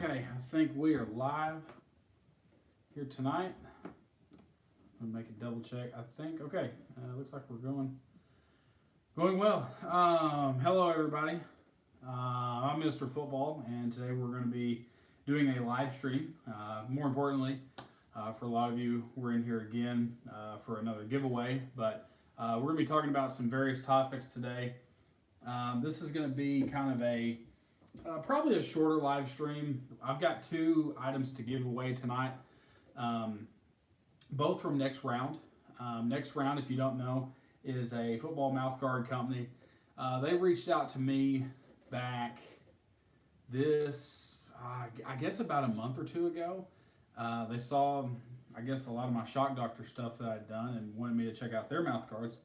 Okay, I think we are live here tonight. I'm gonna make a double check. I think okay. Looks like we're going well. Hello everybody. I'm Mr. Football, and today we're going to be doing a live stream. More importantly, for a lot of you, we're in here again for another giveaway. But we're going to be talking about some various topics today. This is going to be kind of a probably a shorter live stream. I've got two items to give away tonight, both from NXTRND. NXTRND, if you don't know, is a football mouthguard company. They reached out to me back I guess about a month or two ago. They saw, I guess, a lot of my shock doctor stuff that I'd done and wanted me to check out their mouthguards.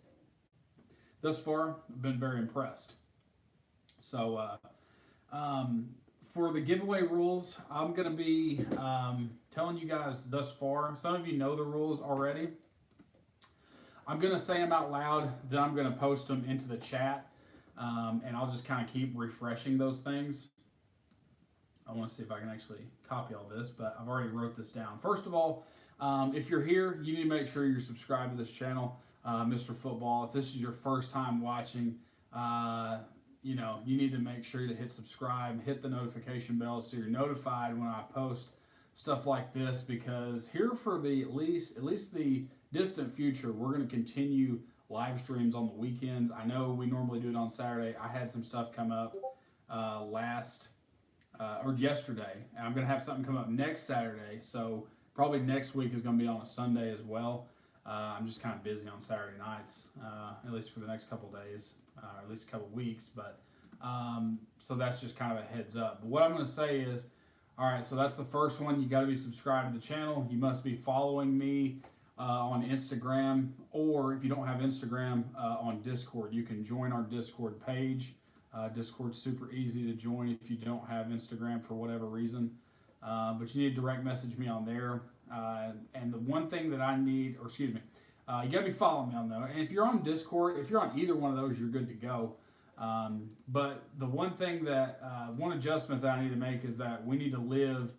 Thus far, I've been very impressed. So, for the giveaway rules, I'm going to be telling you guys thus far. Some of you know the rules already. I'm going to say them out loud, then I'm going to post them into the chat, and I'll just kind of keep refreshing those things. I want to see if I can actually copy all this, but I've already wrote this down. First of all, if you're here, you need to make sure you're subscribed to this channel, Mr. Football. If this is your first time watching, you need to make sure to hit subscribe, hit the notification bell so you're notified when I post stuff like this, because here for the at least the distant future, we're going to continue live streams on the weekends. I know we normally do it on Saturday. I had some stuff come up yesterday, and I'm going to have something come up next Saturday, so probably next week is going to be on a Sunday as well. I'm just kind of busy on Saturday nights, at least for the next couple days, or at least a couple weeks, but so that's just kind of a heads up. But what I'm going to say is, all right, so that's the first one. You got to be subscribed to the channel. You must be following me on Instagram, or if you don't have Instagram, on Discord. You can join our Discord page. Discord's super easy to join if you don't have Instagram for whatever reason. But you need to direct message me on there. And the one thing that I need, you got to be following me on there. And if you're on Discord, if you're on either one of those, you're good to go. But the one thing one adjustment that I need to make is that we need to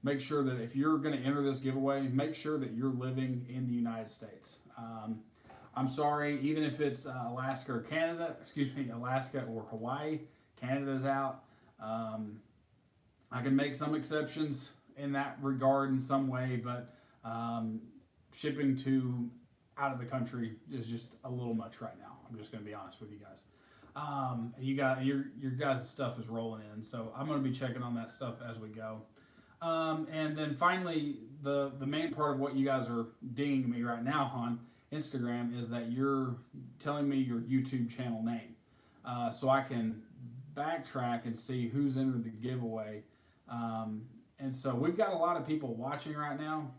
make sure that if you're going to enter this giveaway, make sure that you're living in the United States. I'm sorry, even if it's Alaska or Alaska or Hawaii, Canada's out. I can make some exceptions in that regard in some way, but shipping to out of the country is just a little much right now. I'm just going to be honest with you guys. Your guys' stuff is rolling in, so I'm going to be checking on that stuff as we go. And then finally, the main part of what you guys are dinging me right now on Instagram is that you're telling me your YouTube channel name, so I can backtrack and see who's entered the giveaway. And so we've got a lot of people watching right now.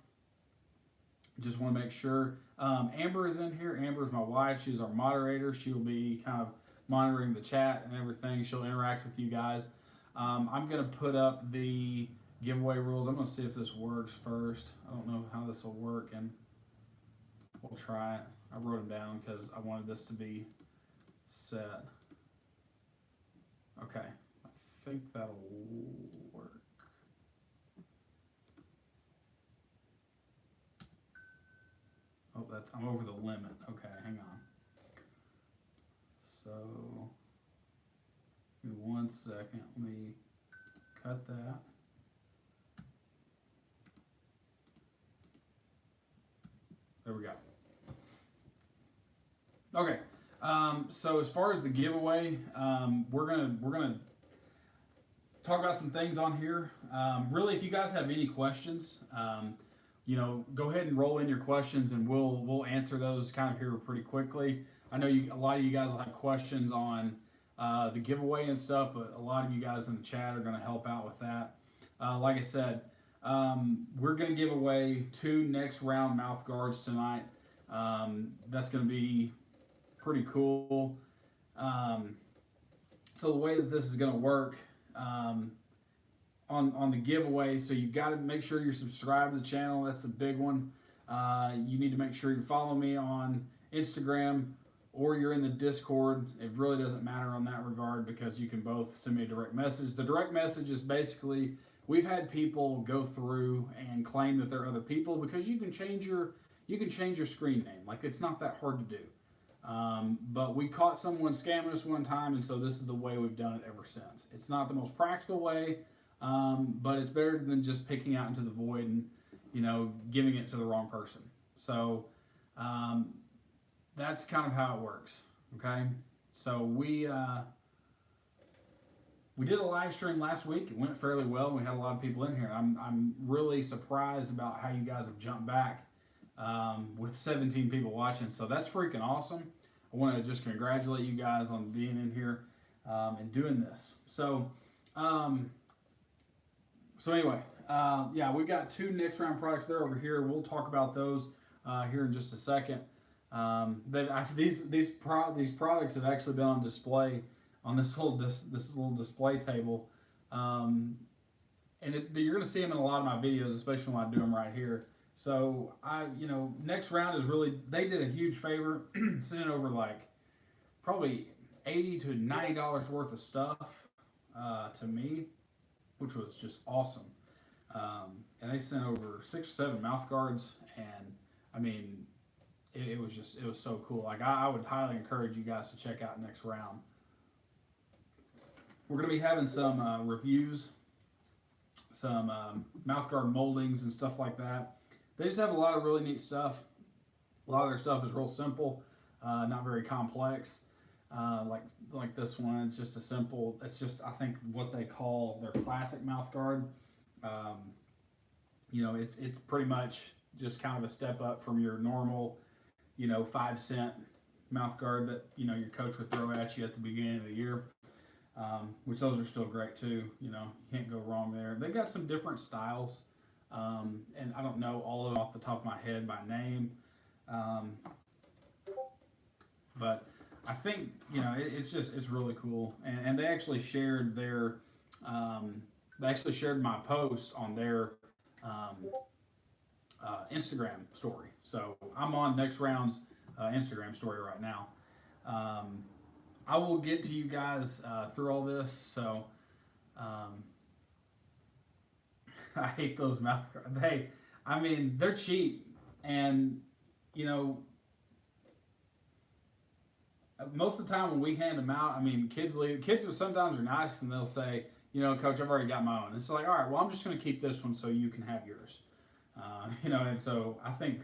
Just want to make sure. Amber is in here. Amber is my wife. She's our moderator. She'll be kind of monitoring the chat and everything. She'll interact with you guys. I'm going to put up the giveaway rules. I'm going to see if this works first. I don't know how this will work, and we'll try it. I wrote them down because I wanted this to be set. Okay. I think that'll work. Oh, I'm over the limit. Okay, hang on. So, give me 1 second. Let me cut that. There we go. Okay. So as far as the giveaway, we're gonna talk about some things on here. Really, if you guys have any questions, go ahead and roll in your questions, and we'll answer those kind of here pretty quickly. I know a lot of you guys will have questions on the giveaway and stuff, but a lot of you guys in the chat are going to help out with that. Like I said, we're going to give away 2 NXTRND mouth guards tonight. That's going to be pretty cool. So the way that this is going to work on the giveaway, so you've got to make sure you're subscribed to the channel. That's the big one. You need to make sure you follow me on Instagram, or you're in the Discord. It really doesn't matter on that regard, because you can both send me a direct message. The direct message is basically we've had people go through and claim that they're other people because you can change your screen name. Like, it's not that hard to do. But we caught someone scamming us one time, and so this is the way we've done it ever since. It's not the most practical way, but it's better than just picking out into the void and, giving it to the wrong person. So that's kind of how it works. Okay, so we did a live stream last week. It went fairly well. We had a lot of people in here. I'm really surprised about how you guys have jumped back with 17 people watching. So that's freaking awesome. I want to just congratulate you guys on being in here and doing this. So anyway, yeah, we've got 2 NXTRND products there over here. We'll talk about those here in just a second. These products have actually been on display on this little display table, and you're going to see them in a lot of my videos, especially when I do them right here. So NXTRND is really, they did a huge favor, sending over like probably $80 to $90 worth of stuff to me, which was just awesome. And they sent over 6 or 7 mouth guards, and I mean, it was so cool. Like, I would highly encourage you guys to check out NXTRND. We're going to be having some reviews, some mouth guard moldings and stuff like that. They just have a lot of really neat stuff. A lot of their stuff is real simple, not very complex. Like this one, it's just it's just, I think, what they call their classic mouth guard. It's pretty much just kind of a step up from your normal, 5-cent mouth guard that, your coach would throw at you at the beginning of the year. Which those are still great too. You can't go wrong there. They've got some different styles. And I don't know all of them off the top of my head by name, but I think it's really cool. And they actually shared my post on their Instagram story. So I'm on NXTRND's Instagram story right now. I will get to you guys through all this. So. I hate those mouth guards. They're cheap, and most of the time when we hand them out, kids sometimes are nice and they'll say, Coach, I've already got my own. It's like, all right, well, I'm just going to keep this one so you can have yours. And so I think,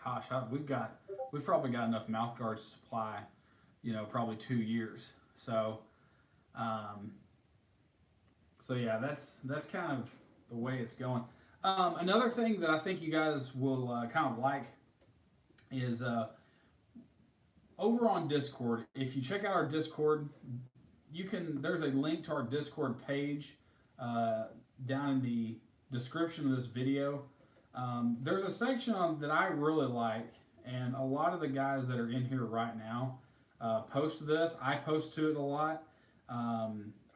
gosh, we've probably got enough mouth guards to supply, probably 2 years. So, yeah, that's kind of the way it's going. Another thing that I think you guys will kind of like is over on Discord. If you check out our Discord, there's a link to our Discord page down in the description of this video. There's a section that I really like, and a lot of the guys that are in here right now post to this. I post to it a lot.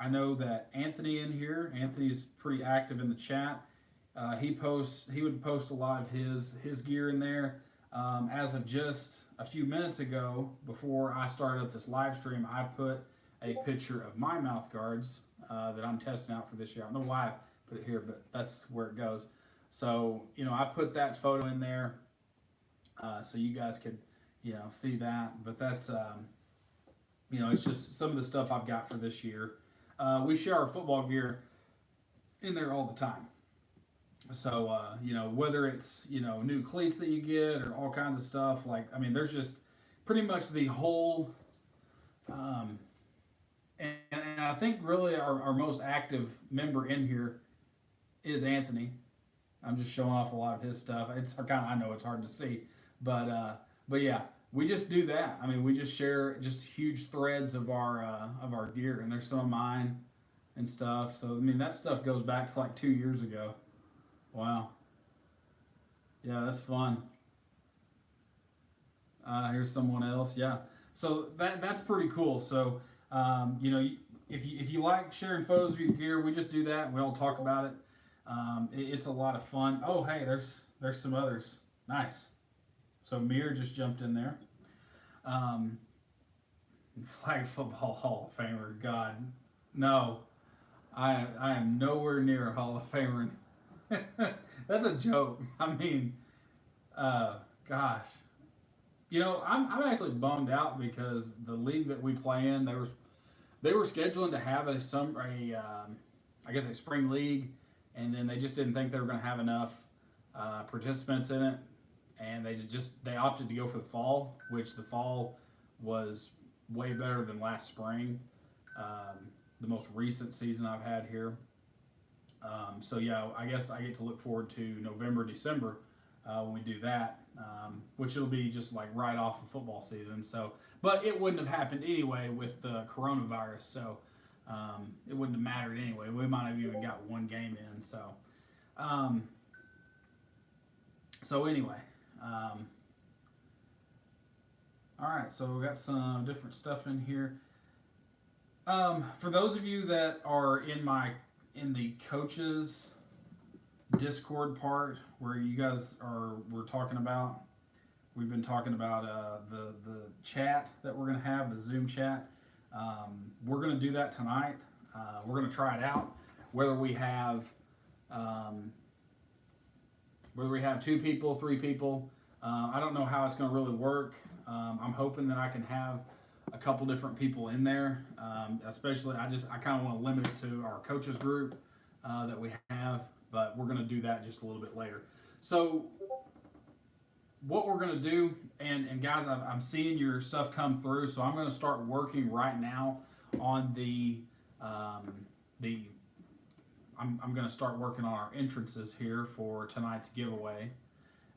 I know that Anthony's pretty active in the chat. He would post a lot of his gear in there. As of just a few minutes ago, before I started up this live stream, I put a picture of my mouth guards that I'm testing out for this year. I don't know why I put it here, but that's where it goes. So, I put that photo in there so you guys could, see that. But that's, it's just some of the stuff I've got for this year. We share our football gear in there all the time. So, whether it's, new cleats that you get or all kinds of stuff, there's just pretty much the whole, and I think really our most active member in here is Anthony. I'm just showing off a lot of his stuff. I know it's hard to see, but yeah, we just do that. We just share just huge threads of our gear, and there's some of mine and stuff. So, that stuff goes back to like 2 years ago. Wow. Yeah, that's fun. Here's someone else. Yeah. So that's pretty cool. So, if you like sharing photos of your gear, we just do that and we all talk about it. It's a lot of fun. Oh, hey, there's some others. Nice. So Mir just jumped in there. Flag Football Hall of Famer. God, no. I am nowhere near a Hall of Famer. That's a joke. I mean, uh, gosh, I'm actually bummed out because the league that we play in, they were scheduling to have I guess a spring league, and then they just didn't think they were going to have enough participants in it, and they opted to go for the fall, which the fall was way better than last spring, the most recent season I've had here. So yeah, I guess I get to look forward to November, December when we do that, which it'll be just like right off of football season. So, but it wouldn't have happened anyway with the coronavirus, so it wouldn't have mattered anyway. We might have even got one game in. Um, so anyway, um, all right. So we got some different stuff in here. For those of you that are in the coaches Discord part where you guys we're talking about, we've been talking about the chat that we're gonna have, the Zoom chat. We're gonna do that tonight. We're gonna try it out. Whether we have um, whether we have 2 people, 3 people, I don't know how it's gonna really work. I'm hoping that I can have a couple different people in there. Especially, I kind of want to limit it to our coaches group that we have, but we're going to do that just a little bit later. So, what we're going to do, and guys, I'm seeing your stuff come through, so I'm going to start working right now on the. I'm going to start working on our entrances here for tonight's giveaway,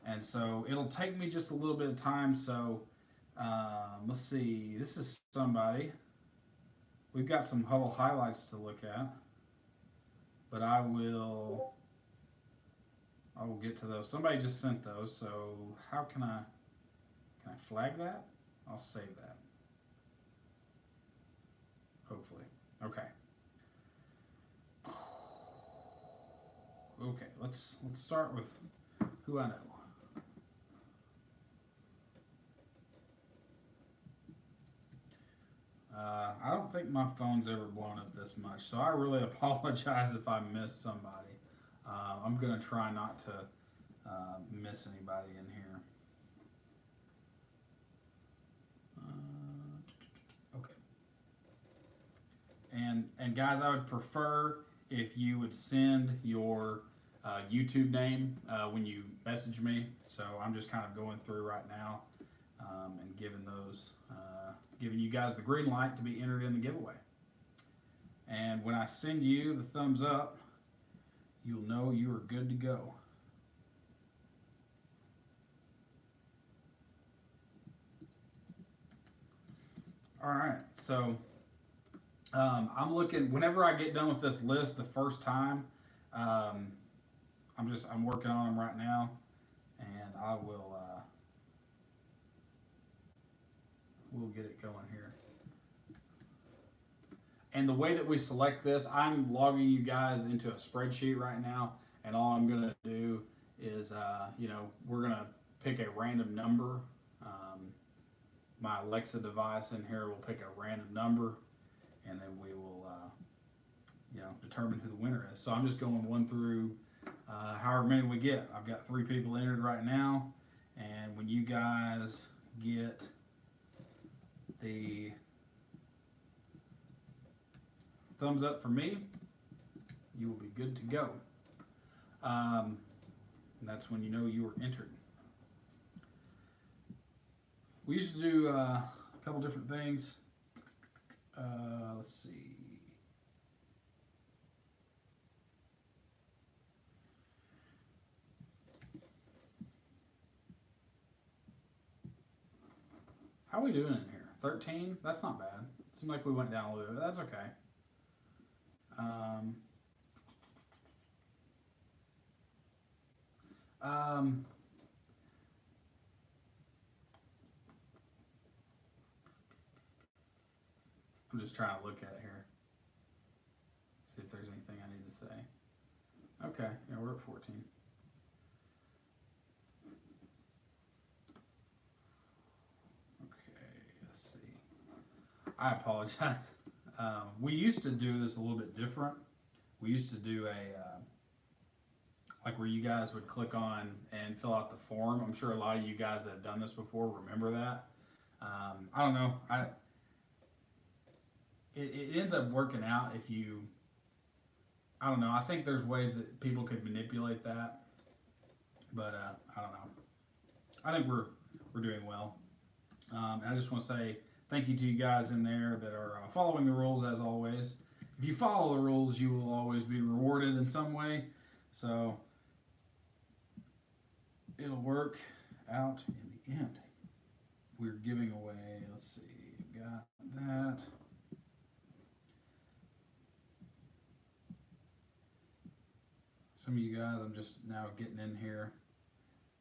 and so it'll take me just a little bit of time. So. Let's see. This is somebody. We've got some Huddle highlights to look at, but I will get to those. Somebody just sent those, so how can I flag that? I'll save that. Hopefully. Okay. Okay. Let's start with who I know. I don't think my phone's ever blown up this much, so I really apologize if I miss somebody. I'm going to try not to miss anybody in here. Okay. And guys, I would prefer if you would send your YouTube name when you message me. So I'm just kind of going through right now and giving you guys the green light to be entered in the giveaway. And when I send you the thumbs up, you'll know you are good to go. All right, so I'm looking. Whenever I get done with this list the first time, I'm working on them right now, and I will we'll get it going here. And the way that we select this, I'm logging you guys into a spreadsheet right now, and all I'm gonna do is, we're gonna pick a random number. My Alexa device in here will pick a random number, and then we will, determine who the winner is. So I'm just going 1 through however many we get. I've got 3 people entered right now, and when you guys get the thumbs up for me, you will be good to go. And that's when you know you were entered. We used to do a couple different things. Let's see. How are we doing in here? 13? That's not bad. It seemed like we went down a little bit. That's okay. I'm just trying to look at it here. See if there's anything I need to say. Okay, yeah, we're at 14. Okay, let's see. I apologize. We used to do this a little bit different. we used to do like where you guys would click on and fill out the form. I'm sure a lot of you guys that have done this before remember that. I don't know. It ends up working out if you. I don't know. I think there's ways that people could manipulate that, but I don't know. I think we're doing well. And I just want to say thank you to you guys in there that are following the rules as always. If you follow the rules, you will always be rewarded in some way. So it'll work out in the end. We're giving away, let's see, got that. Some of you guys, I'm just now getting in here.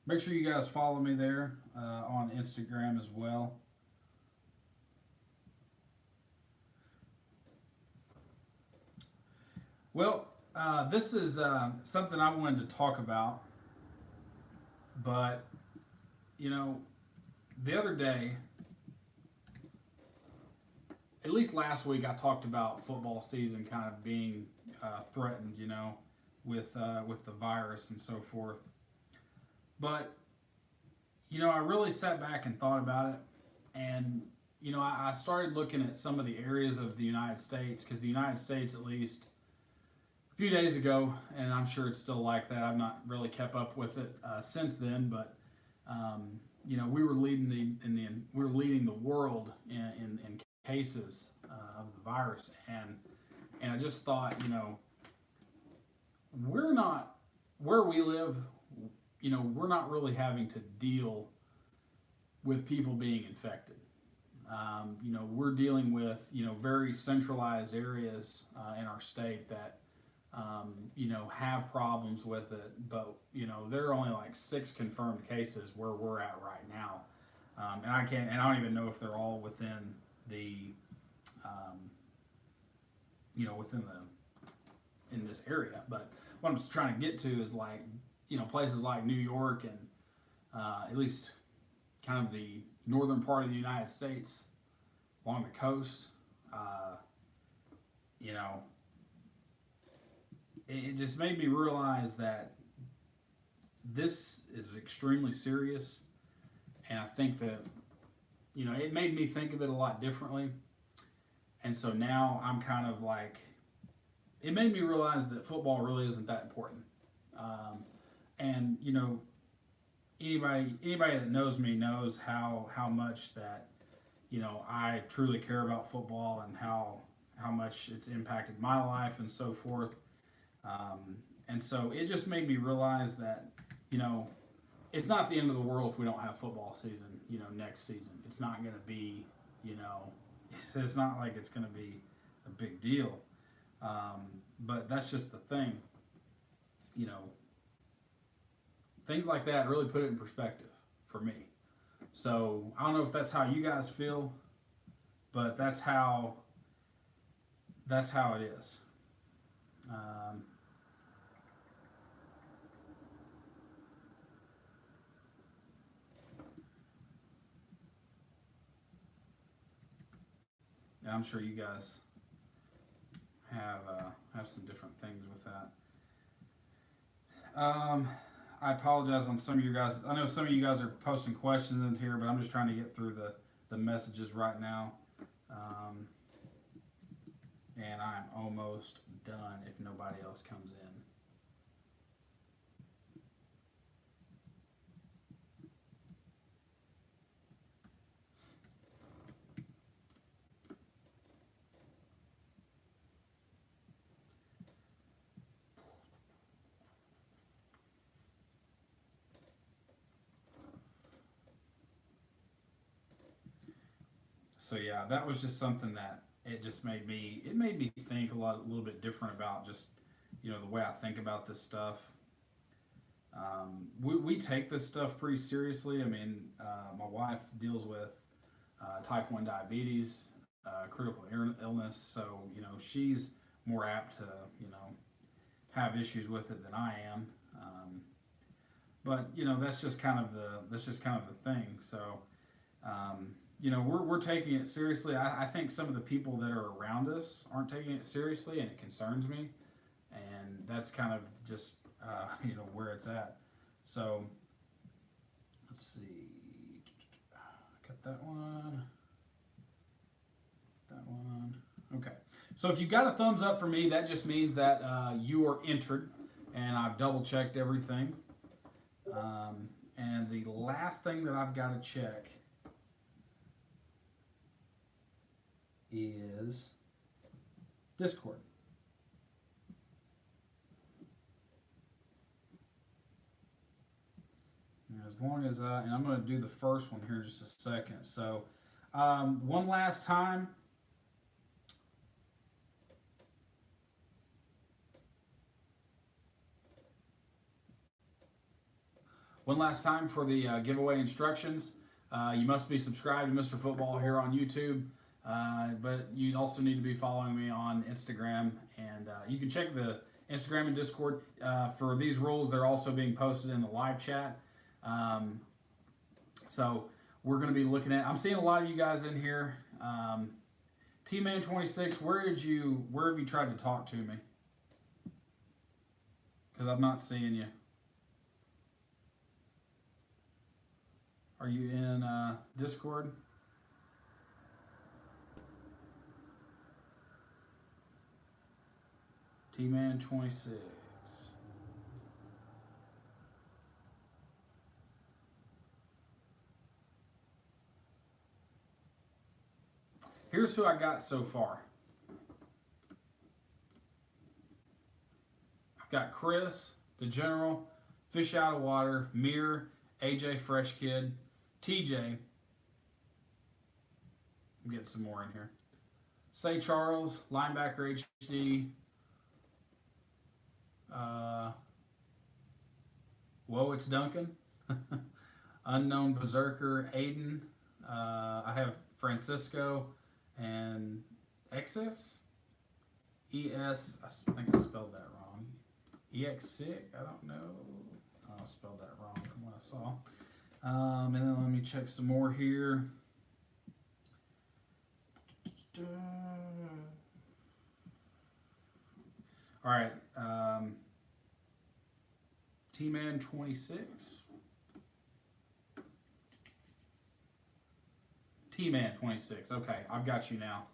Make sure you guys follow me there on Instagram as well. Well, this is something I wanted to talk about, but you know, the other day, at least last week, I talked about football season kind of being threatened, you know, with the virus and so forth. But you know, I really sat back and thought about it, and you know, I started looking at some of the areas of the United States, because the United States, at least a few days ago, and I'm sure it's still like that. I've not really kept up with it since then, but you know, we were leading the world in cases of the virus, and I just thought, you know, we're not where we live. You know, we're not really having to deal with people being infected. You know, we're dealing with, you know, very centralized areas in our state that, you know, have problems with it. But, you know, there are only like 6 confirmed cases where we're at right now. And I don't even know if they're all within the, you know, in this area. But what I'm just trying to get to is, like, you know, places like New York and at least kind of the northern part of the United States along the coast. You know, it just made me realize that this is extremely serious, and I think that, you know, it made me think of it a lot differently. And so now I'm kind of like, it made me realize that football really isn't that important. And you know, anybody that knows me knows how much that, you know, I truly care about football, and how much it's impacted my life and so forth. And so it just made me realize that, you know, it's not the end of the world if we don't have football season, you know, next season. It's not going to be, you know, it's not like it's going to be a big deal. But that's just the thing, you know. Things like that really put it in perspective for me. So I don't know if that's how you guys feel, but that's how it is. Yeah, I'm sure you guys have some different things with that. I apologize on some of you guys. I know some of you guys are posting questions in here, but I'm just trying to get through the messages right now. And I'm almost done if nobody else comes in. So yeah, that was just something that it made me think a little bit different about just, you know, the way I think about this stuff. We take this stuff pretty seriously. I mean, my wife deals with type 1 diabetes, critical illness, so, you know, she's more apt to, you know, have issues with it than I am. But you know, that's just kind of the thing. So. You know, we're taking it seriously. I think some of the people that are around us aren't taking it seriously, and it concerns me. and that's kind of just where it's at. So let's see, got that one. Okay. So if you got a thumbs up for me, that just means that you are entered, and I've double checked everything. And the last thing that I've got to check is Discord. As long as and I'm going to do the first one here in just a second. So one last time. One last time for the giveaway instructions. You must be subscribed to Mr. Football here on YouTube, but you also need to be following me on Instagram, and you can check the Instagram and Discord. For these rules, they're also being posted in the live chat. So we're going to be looking at, I'm seeing a lot of you guys in here. T-Man26, where have you tried to talk to me? Because I'm not seeing you. Are you in Discord? T-Man26. Here's who I got so far. I've got Chris, the General, Fish Out of Water, Mir, AJ Fresh Kid, TJ. I'm getting some more in here. Say Charles, Linebacker HD. Whoa, it's Duncan. Unknown Berserker, Aiden. I have Francisco and Exis. ES, I think I spelled that wrong. EX6, I don't know. I spelled that wrong from what I saw. And then let me check some more here. All right. T-Man26. T-Man26. Okay, I've got you now.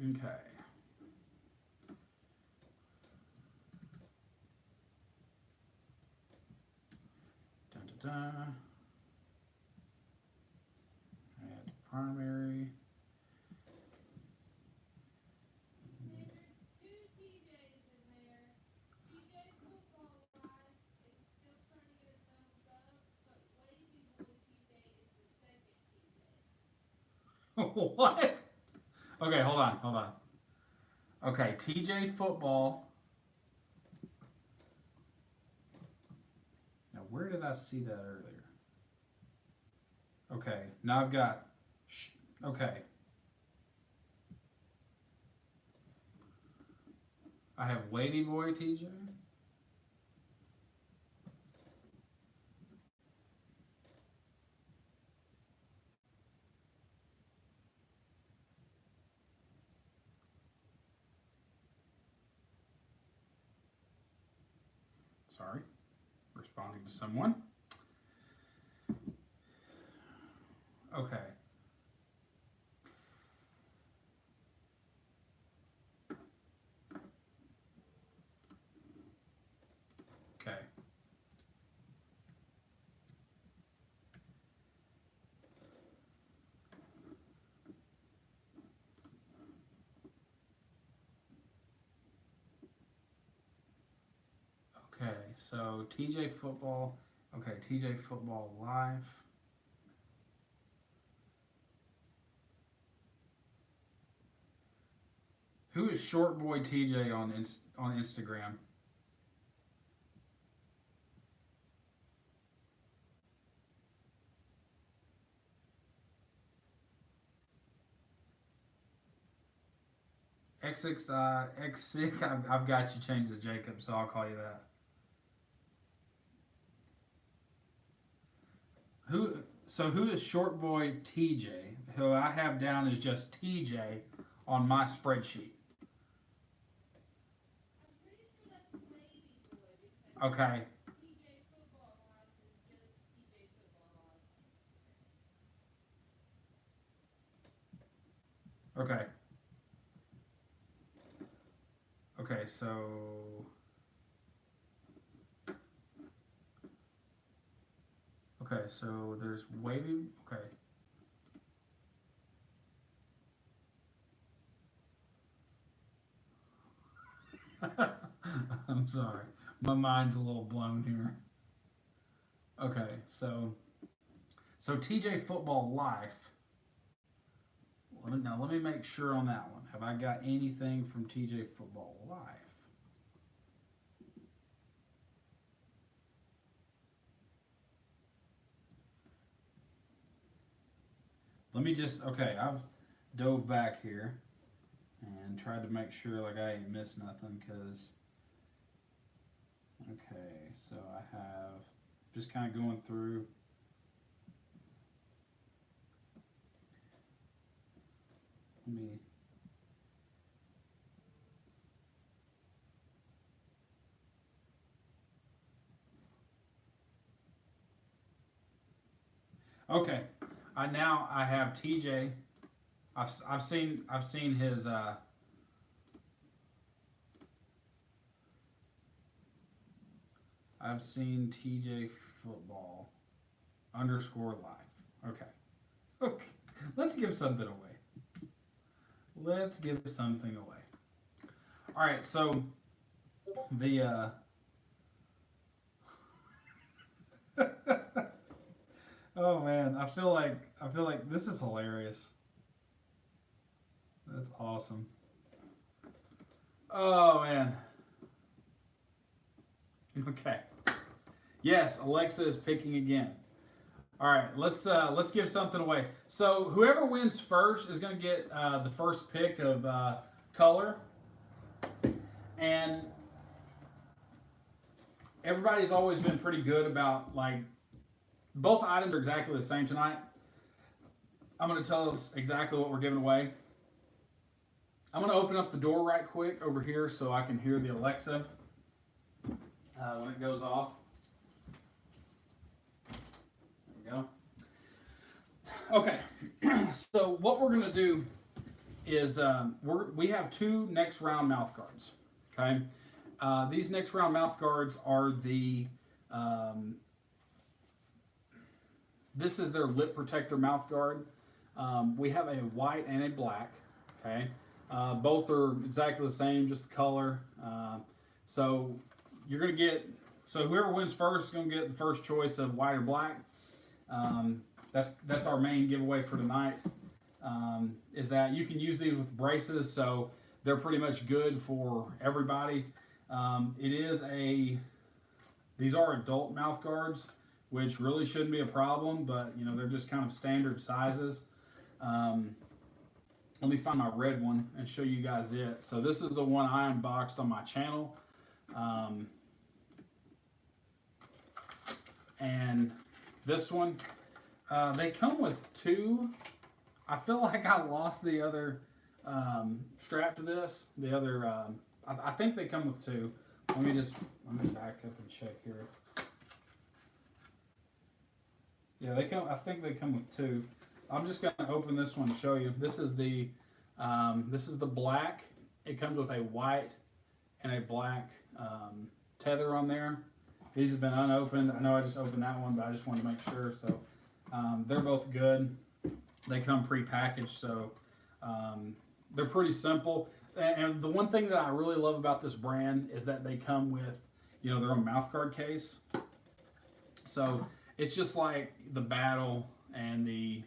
Okay. Add primary. What? Okay, hold on. Okay, TJ Football. Now, where did I see that earlier? Okay, now I've got. Okay. I have Wavy Boy TJ. Sorry, responding to someone. Okay. Okay. Okay, so TJ Football. Okay, TJ Football Live. Who is Short Boy TJ on Instagram? X6, I've got you changed to Jacob, so I'll call you that. Who is Short Boy TJ? who I have down as just TJ on my spreadsheet. Okay. Okay. Okay, so okay, so there's wavy. Okay. I'm sorry. My mind's a little blown here. Okay, so TJ Football Life. Let me make sure on that one. Have I got anything from TJ Football Life? Let me just, okay, I've dove back here and tried to make sure like I ain't missed nothing because, okay, so I have just kind of going through. Let me, okay, I have TJ. I've seen his I've seen TJ Football _ life. Okay. Okay. Let's give something away. Let's give something away. All right. So the oh man, I feel like this is hilarious. That's awesome. Oh man. Okay. Yes, Alexa is picking again. All right, let's give something away. So whoever wins first is going to get the first pick of color, and everybody's always been pretty good about like both items are exactly the same tonight. I'm going to tell us exactly what we're giving away. I'm going to open up the door right quick over here so I can hear the Alexa when it goes off. There we go. Okay, so what we're going to do is we have 2 next round mouth guards. Okay, these next round mouth guards are the this is their lip protector mouth guard. We have a white and a black. Okay, both are exactly the same, just the color. So you're gonna get, so whoever wins first is gonna get the first choice of white or black. That's our main giveaway for tonight. Is that you can use these with braces, so they're pretty much good for everybody. These are adult mouth guards, which really shouldn't be a problem, but you know they're just kind of standard sizes. Let me find my red one and show you guys it. So this is the one I unboxed on my channel. And this one, they come with 2. I feel like I lost the other strap to this. The other, I think they come with 2. Let me back up and check here. Yeah, I think they come with 2. I'm just gonna open this one and show you. This is the black. It comes with a white and a black tether on there. These have been unopened. I know I just opened that one, but I just wanted to make sure. So they're both good. They come pre-packaged, so they're pretty simple. And the one thing that I really love about this brand is that they come with, you know, their own mouthguard case. So it's just like the Battle and the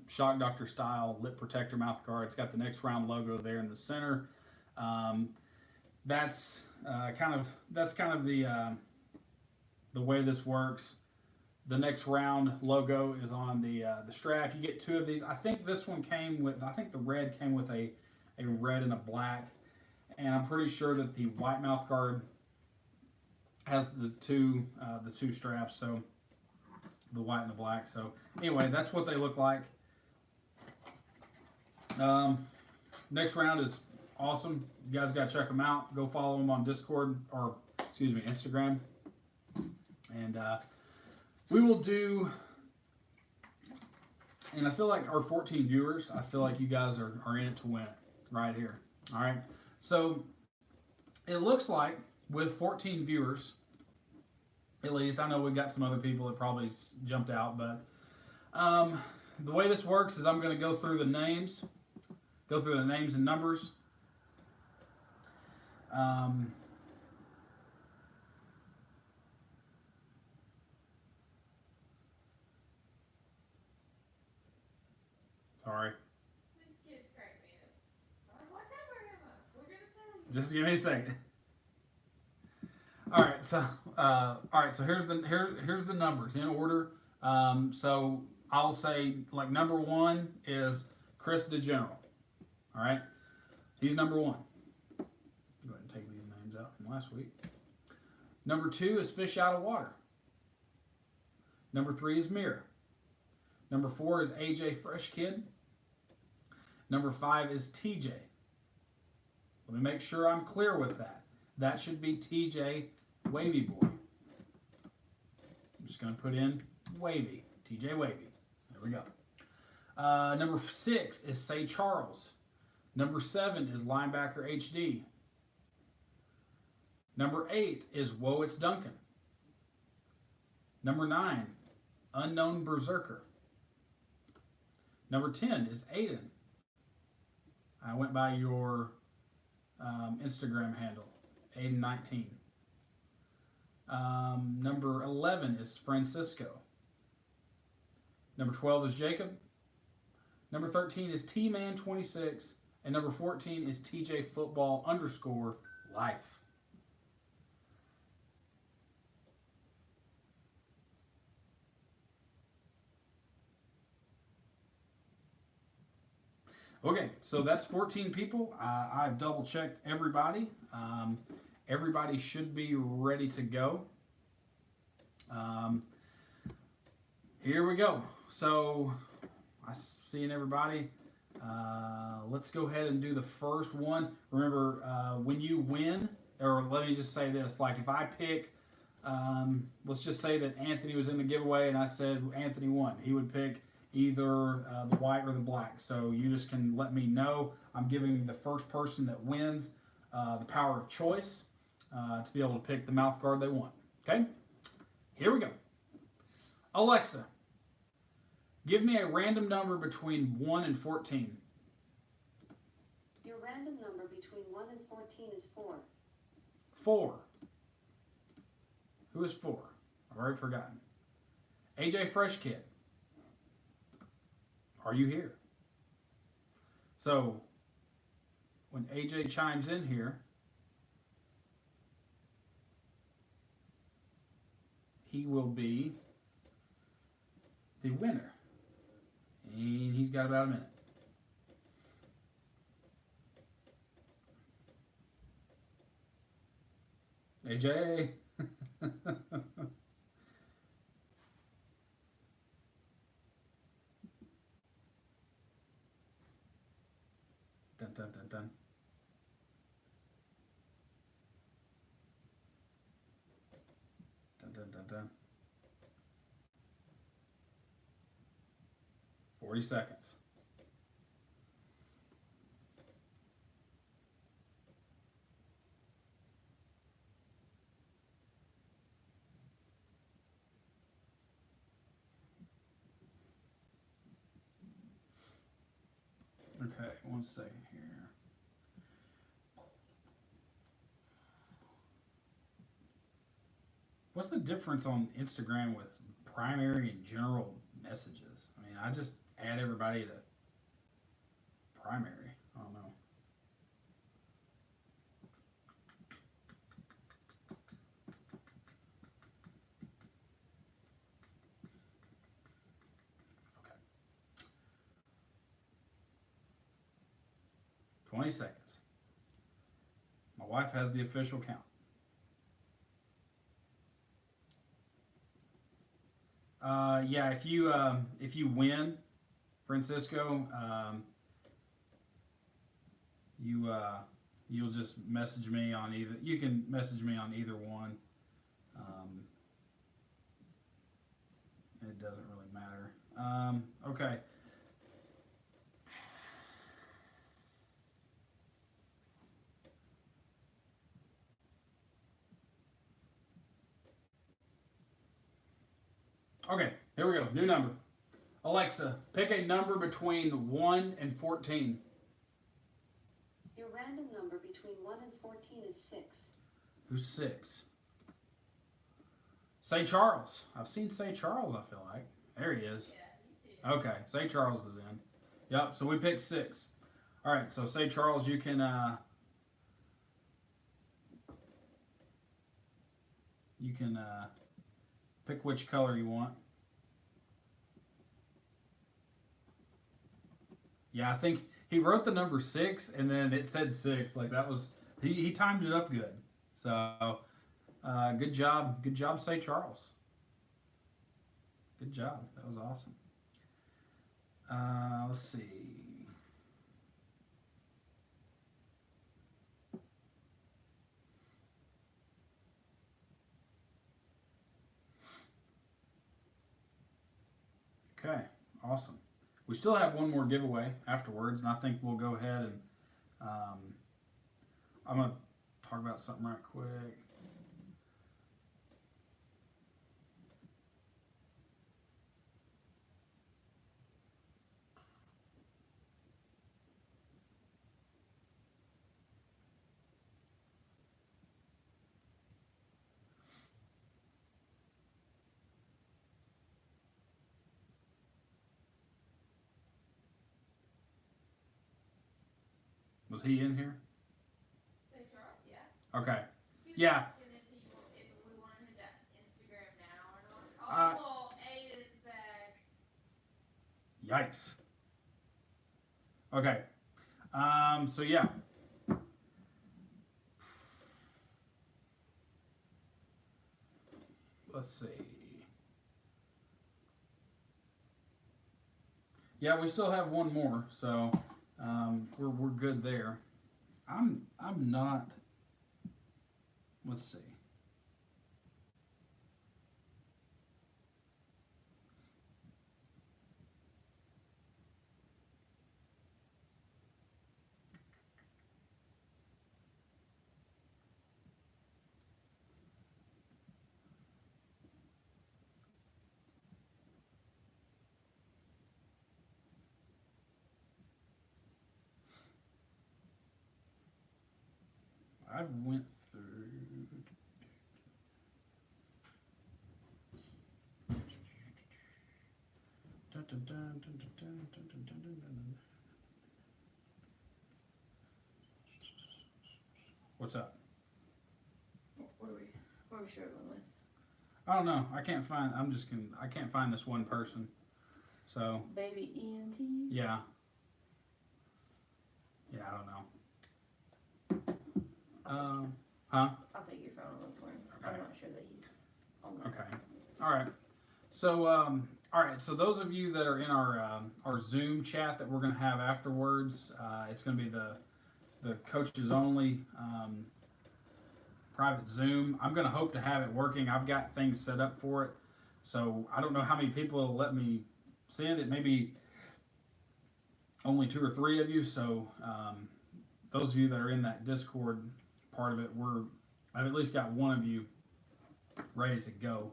Shock Doctor style lip protector mouthguard. It's got the Next Round logo there in the center. That's kind of the way this works. The Next Round logo is on the strap. You get 2 of these. I think this one came with, I think the red came with a red and a black, and I'm pretty sure that the white mouth guard has the two straps. So the white and the black. So anyway, that's what they look like. Next round is awesome. You guys got to check them out. Go follow them on Discord, or excuse me, Instagram. And we will do, and I feel like our 14 viewers, I feel like you guys are in it to win it right here. All right. So it looks like with 14 viewers, at least, I know we've got some other people that probably jumped out, but the way this works is I'm going to go through the names and numbers. Sorry. This kid's cracked me up. What number am I? We're going to tell you. Just give me a second. All right. So here's the numbers in order. So I'll say like number 1 is Chris DeGeneral. All right, he's number 1. Go ahead and take these names out from last week. Number 2 is Fish Out of Water. Number 3 is Mira. Number 4 is AJ Fresh Kid. Number 5 is TJ. Let me make sure I'm clear with that. That should be TJ Wavy Boy. I'm just going to put in Wavy. TJ Wavy. There we go. Number 6 is Say Charles. Number 7 is Linebacker HD. Number 8 is Whoa, It's Duncan. Number 9, Unknown Berserker. Number 10 is Aiden. I went by your Instagram handle, Aiden19. Number 11 is Francisco. Number 12 is Jacob. Number 13 is T-Man26. And number 14 is TJ Football _life. Okay, so that's 14 people. I've double checked everybody. Everybody should be ready to go. Here we go. So I'm seeing everybody. Let's go ahead and do the first one. Remember, when you win, or let me just say this, like if I pick, let's just say that Anthony was in the giveaway and I said Anthony won. He would pick either the white or the black. So you just can let me know. I'm giving the first person that wins the power of choice to be able to pick the mouth guard they want. Okay? Here we go. Alexa, give me a random number between 1 and 14. Your random number between 1 and 14 is 4. 4. Who is 4? I've already forgotten. AJ Fresh Kid. Are you here? So, when AJ chimes in here, he will be the winner. And he's got about a minute. AJ. Dun, dun, dun, dun. Dun, dun, dun, dun. 40 seconds. Okay, 1 second here. What's the difference on Instagram with primary and general messages? I mean, I just add everybody to primary. I don't know. Okay. 20 seconds. My wife has the official count. Yeah, if you win, Francisco, you'll just message me on either. You can message me on either one. It doesn't really matter. Okay. Okay, here we go. New number. Alexa, pick a number between 1 and 14. Your random number between 1 and 14 is 6. Who's 6? Say Charles. I've seen Say Charles, I feel like. There he is. Yeah, you see it. Okay, Say Charles is in. Yep, so we picked 6. All right, so Say Charles, you can pick which color you want. Yeah, I think he wrote the number 6 and then it said 6. Like that was he timed it up good. So good job, Say Charles. Good job. That was awesome. Let's see. Okay, awesome. We still have one more giveaway afterwards, and I think we'll go ahead and I'm going to talk about something right quick. Was he in here? Say Charles, yeah. Okay. He was Yeah. asking if we wanted to Instagram now or not. Oh, Aid is back. Yikes. Okay. So yeah. Let's see. Yeah, we still have one more, so we're good there. I'm not. Let's see. I went through. What's up? What are we struggling with? I don't know. I can't find. I can't find this one person. So Baby ENT? yeah. Yeah, I don't know. Huh? I'll take your phone and look for him. Okay. I'm not sure that he's on there. Okay. All right. So, all right. So those of you that are in our Zoom chat that we're going to have afterwards, it's going to be the coaches only private Zoom. I'm going to hope to have it working. I've got things set up for it. So I don't know how many people will let me send it. Maybe only 2 or 3 of you. So those of you that are in that Discord part of it, I've at least got one of you ready to go.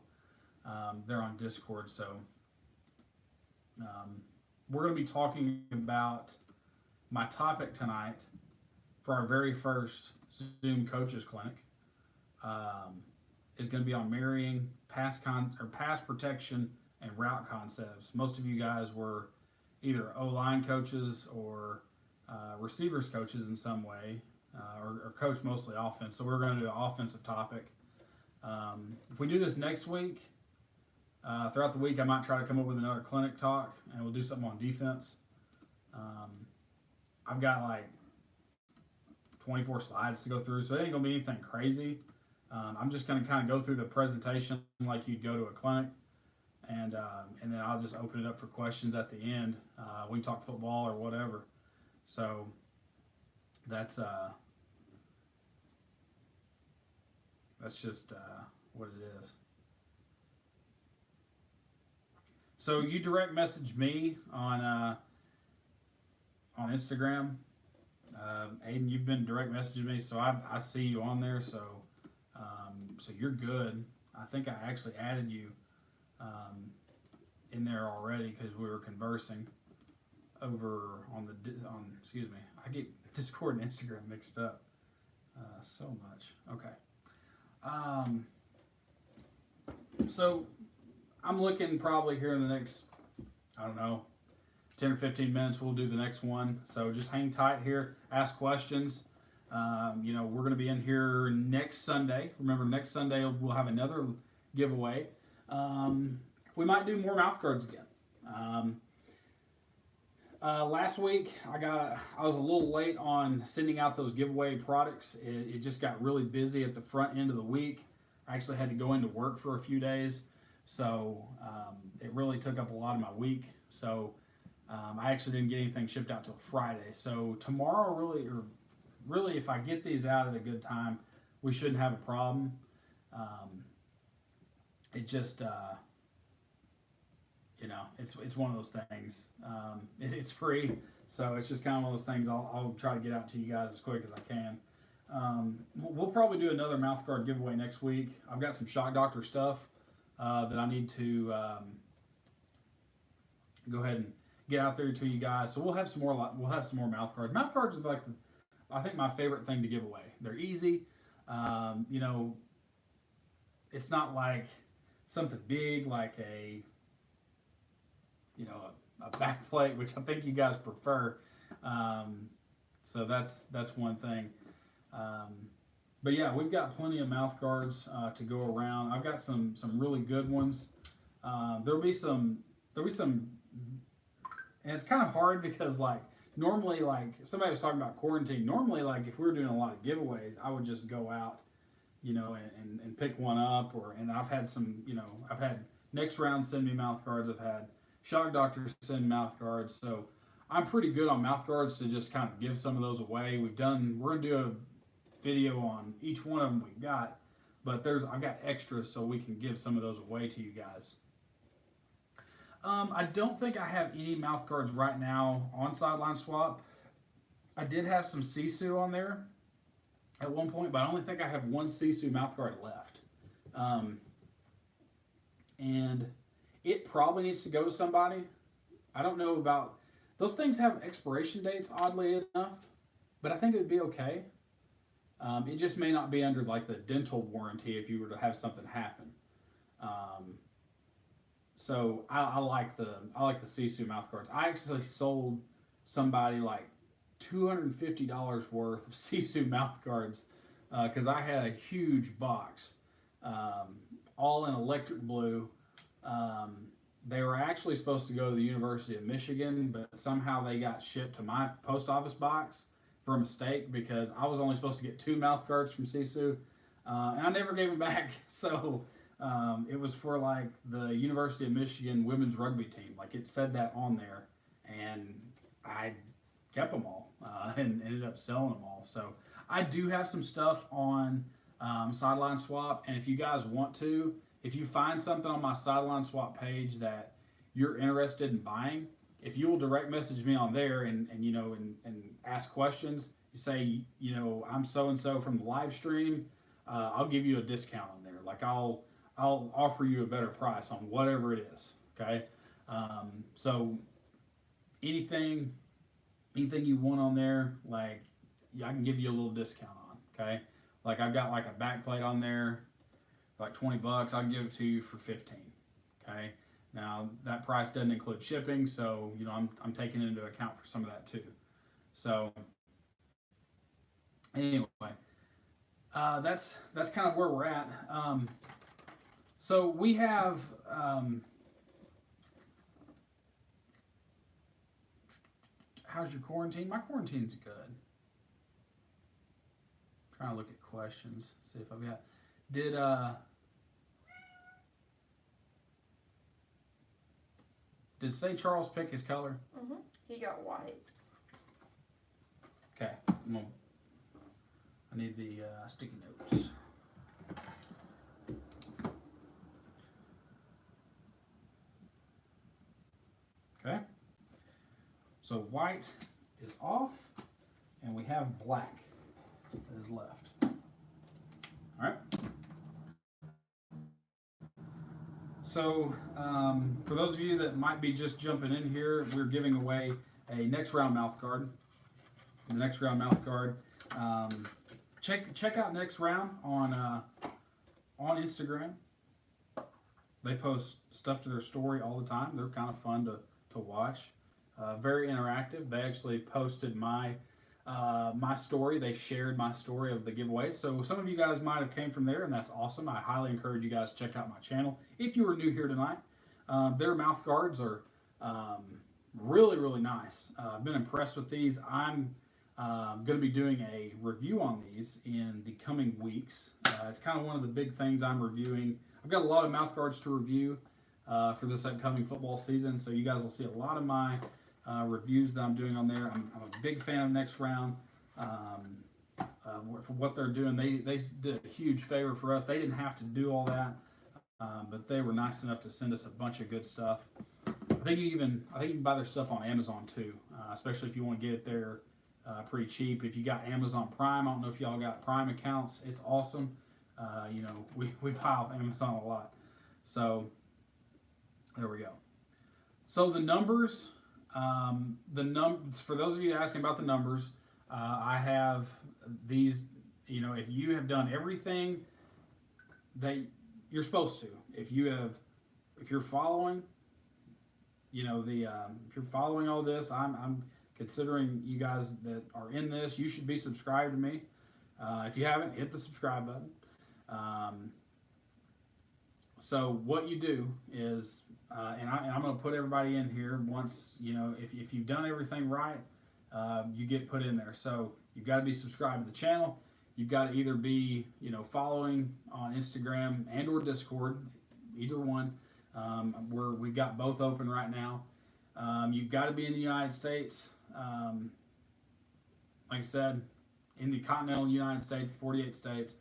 They're on Discord, so we're going to be talking about my topic tonight for our very first Zoom Coaches Clinic. Is going to be on marrying pass protection and route concepts. Most of you guys were either O-line coaches or receivers coaches in some way, or coach mostly offense. So we're going to do an offensive topic. If we do this next week, throughout the week, I might try to come up with another clinic talk, and we'll do something on defense. I've got like 24 slides to go through, so it ain't going to be anything crazy. I'm just going to kind of go through the presentation like you'd go to a clinic, and then I'll just open it up for questions at the end. We can talk football or whatever. So that's just what it is. So you direct message me on Instagram. Aiden, you've been direct messaging me, so I see you on there. So you're good. I think I actually added you in there already because we were conversing over on excuse me. I get Discord and Instagram mixed up so much. Okay. So I'm looking probably here in the next, I don't know, 10 or 15 minutes we'll do the next one. So just hang tight here, ask questions. We're going to be in here next Sunday. Remember, next Sunday we'll have another giveaway. We might do more mouth guards again. Last week I was a little late on sending out those giveaway products. It just got really busy at the front end of the week. I actually had to go into work for a few days, so it really took up a lot of my week. So I actually didn't get anything shipped out till Friday. So tomorrow, really, if I get these out at a good time, we shouldn't have a problem. It just, it's one of those things. It's free, so it's just kind of one of those things. I'll try to get out to you guys as quick as I can. We'll probably do another mouth guard giveaway next week. I've got some Shock Doctor stuff that I need to go ahead and get out there to you guys. So we'll have some more. We'll have some more mouth guards. Mouth guards are I think my favorite thing to give away. They're easy. It's not like something big like a back plate, which I think you guys prefer. So that's one thing. But yeah, we've got plenty of mouth guards to go around. I've got some really good ones. There'll be some, and it's kind of hard because normally somebody was talking about quarantine. Normally if we were doing a lot of giveaways, I would just go out, and pick one up, and I've had I've had Next Round send me mouth guards. I've had Shock Doctors send mouth guards. So I'm pretty good on mouth guards to just kind of give some of those away. We're going to do a video on each one of them we've got, but I've got extras so we can give some of those away to you guys. I don't think I have any mouth guards right now on Sideline Swap. I did have some Sisu on there at one point, but I only think I have one Sisu mouth guard left. And it probably needs to go to somebody. I don't know about, those things have expiration dates, oddly enough, but I think it would be okay. It just may not be under the dental warranty if you were to have something happen. So I like the Sisu mouth guards. I actually sold somebody $250 worth of Sisu mouth guards because I had a huge box, all in electric blue. They were actually supposed to go to the University of Michigan, but somehow they got shipped to my post office box for a mistake because I was only supposed to get 2 mouth guards from Sisu, and I never gave them back. So it was for the University of Michigan women's rugby team. It said that on there, and I kept them all and ended up selling them all. So I do have some stuff on Sideline Swap, and if you guys want to, if you find something on my Sideline Swap page that you're interested in buying, if you will direct message me on there and ask questions, you say, I'm so-and-so from the live stream, I'll give you a discount on there. I'll offer you a better price on whatever it is, okay? So anything you want on there, I can give you a little discount on, okay? I've got a back plate on there, $20. I'll give it to you for $15, okay? Now that price doesn't include shipping, so I'm taking into account for some of that too. So anyway, that's kind of where we're at. So we have how's your quarantine? My quarantine's good. Trying to look at questions, see if I've got. Did St. Charles pick his color? Mm-hmm. He got white. Okay. I need the sticky notes. Okay. So white is off, and we have black that is left. All right. So for those of you that might be just jumping in here, we're giving away a next round mouth guard. The next round mouth guard. Check out Next Round on Instagram. They post stuff to their story all the time. They're kind of fun to watch. Very interactive. They actually posted my story. They shared my story of the giveaway. So some of you guys might have came from there, and that's awesome. I highly encourage you guys to check out my channel. If you are new here tonight, their mouth guards are really, really nice. I've been impressed with these. I'm going to be doing a review on these in the coming weeks. It's kind of one of the big things I'm reviewing. I've got a lot of mouth guards to review for this upcoming football season, so you guys will see a lot of my reviews that I'm doing on there. I'm a big fan of Next Round for what they're doing. They did a huge favor for us. They didn't have to do all that, but they were nice enough to send us a bunch of good stuff. I think you can buy their stuff on Amazon too, especially if you want to get it there pretty cheap. If you got Amazon Prime, I don't know if y'all got Prime accounts. It's awesome. We buy off Amazon a lot. So there we go. So the numbers, for those of you asking about the numbers, I have these. If you have done everything that you're supposed to, if you're following, if you're following all this, I'm considering you guys that are in this, you should be subscribed to me. If you haven't, hit the subscribe button. So what you do is, and I'm going to put everybody in here once, if you've done everything right, you get put in there. So you've got to be subscribed to the channel. You've got to either be, following on Instagram and or Discord, either one. We've got both open right now. You've got to be in the United States. Like I said, in the continental United States, 48 states.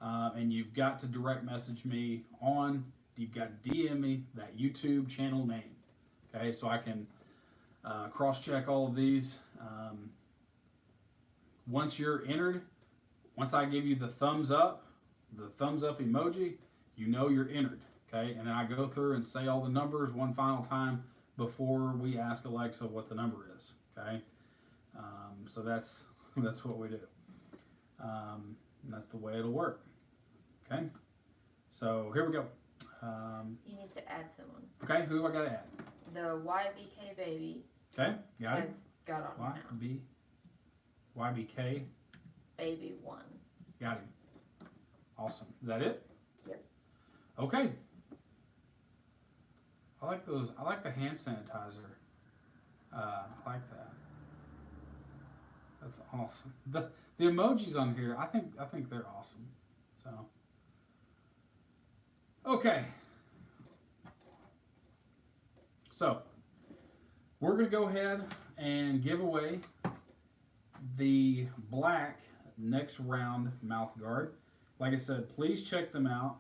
And you've got to direct message me you've got to DM me that YouTube channel name. Okay, so I can cross-check all of these. Once you're entered, once I give you the thumbs up emoji, you're entered. Okay, and then I go through and say all the numbers one final time before we ask Alexa what the number is. Okay, so that's what we do. That's the way it'll work. Okay, so here we go. You need to add someone. Okay, who do I got to add? The YBK baby. Okay, got it. Has got on now. YBK. Baby 1. Got him. Awesome. Is that it? Yep. Okay. I like those. I like the hand sanitizer. I like that. That's awesome. The emojis on here, I think they're awesome. So. Okay. So, we're going to go ahead and give away the black Next Round mouth guard. Like I said, please check them out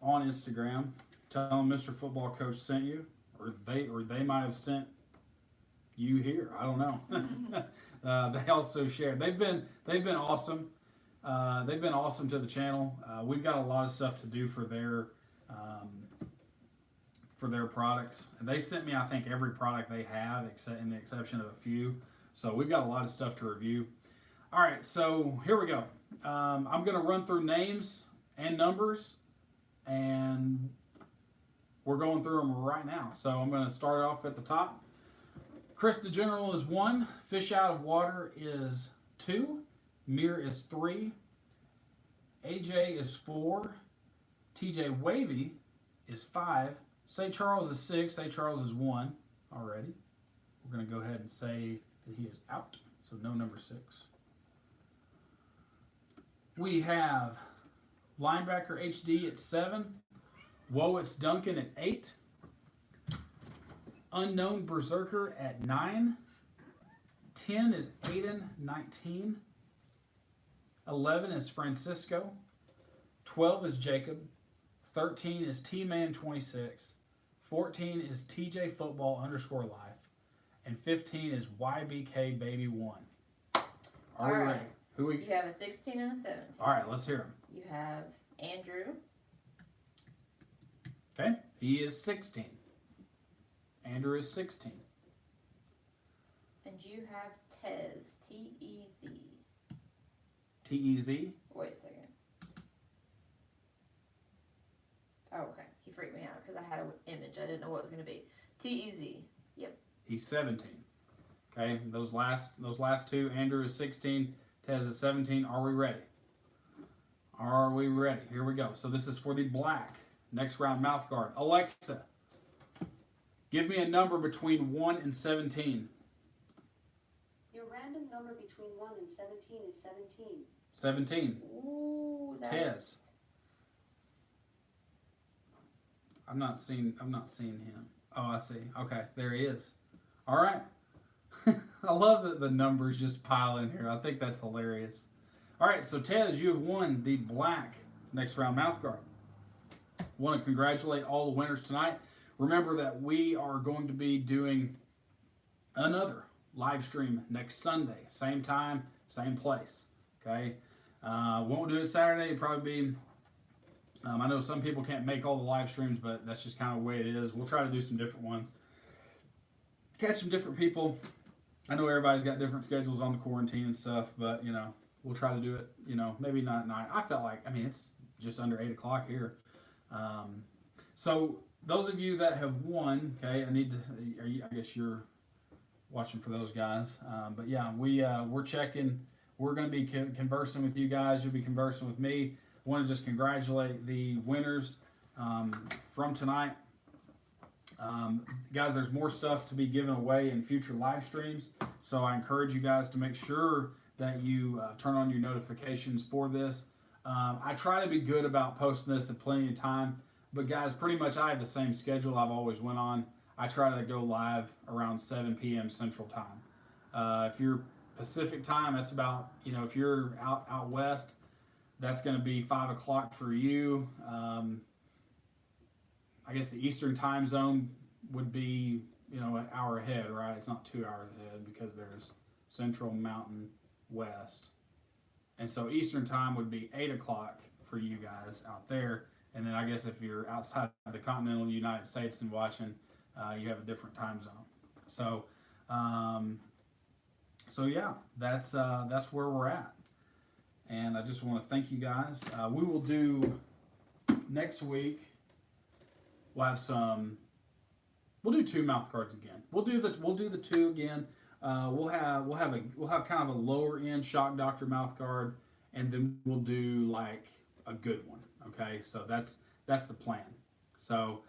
on Instagram. Tell them Mr. Football Coach sent you, or they might have sent you here. I don't know. They also shared. They've been awesome. They've been awesome to the channel. We've got a lot of stuff to do for their products. And they sent me, I think, every product they have, except in the exception of a few. So we've got a lot of stuff to review. All right, so here we go. I'm going to run through names and numbers, and we're going through them right now. So I'm going to start off at the top. Chris DeGeneral is 1. Fish Out of Water is 2. Mir is 3. AJ is 4. TJ Wavy is 5. Say Charles is 6. Say Charles is 1 already. We're going to go ahead and say that he is out. So no number 6. We have Linebacker HD at 7. Whoa, it's Duncan at 8. Unknown Berserker at 9. 10 is Aiden, 19. 11 is Francisco. 12 is Jacob. 13 is T-Man26. 14 is TJ Football _ life. And 15 is YBK Baby 1. Are we ready? Who You have a 16 and a 17. All right, let's hear him. You have Andrew. Okay, he is 16. Andrew is 16. And you have Tez. T-E-Z. T-E-Z? Wait a second. Oh, okay. He freaked me out because I had an image. I didn't know what it was going to be. T-E-Z. Yep. He's 17. Okay, those last two, Andrew is 16, Tez is 17. Are we ready? Are we ready? Here we go. So this is for the black. Next round, Mouthguard. Alexa, give me a number between 1 and 17. Your random number between 1 and 17 is 17. 17. Ooh, that's... Tez. I'm not seeing him. Oh, I see. Okay, there he is. All right. I love that the numbers just pile in here. I think that's hilarious. All right, so Tez, you have won the black next round Mouthguard. Want to congratulate all the winners tonight. Remember that we are going to be doing another live stream next Sunday. Same time, same place. Okay? Won't do it Saturday. It'll probably be... I know some people can't make all the live streams, but that's just kind of the way it is. We'll try to do some different ones. Catch some different people. I know everybody's got different schedules on the quarantine and stuff, but, you know, we'll try to do it, you know, maybe not at night. I felt like, I mean, it's just under 8 o'clock here. So those of you that have won, okay, I guess you're watching for those guys. But yeah, we're checking. We're going to be conversing with you guys. You'll be conversing with me. I want to just congratulate the winners from tonight. Guys, there's more stuff to be given away in future live streams. So I encourage you guys to make sure that you turn on your notifications for this. I try to be good about posting this at plenty of time. But guys, pretty much I have the same schedule I've always went on. I try to go live around 7 p.m. Central Time. If you're Pacific Time, that's about, you know, if you're out west, that's going to be 5 o'clock for you. I guess the Eastern Time Zone would be, you know, an hour ahead, right? It's not 2 hours ahead because there's Central, Mountain, West. And so Eastern Time would be 8 o'clock for you guys out there. And then I guess if you're outside of the continental United States and watching, you have a different time zone. So, so yeah, that's where we're at. And I just want to thank you guys. We will do next week. We'll do 2 mouth guards again. We'll do the 2 again. We'll have kind of a lower end shock doctor mouth guard, and then we'll do like a good one. Okay, so that's the plan. So,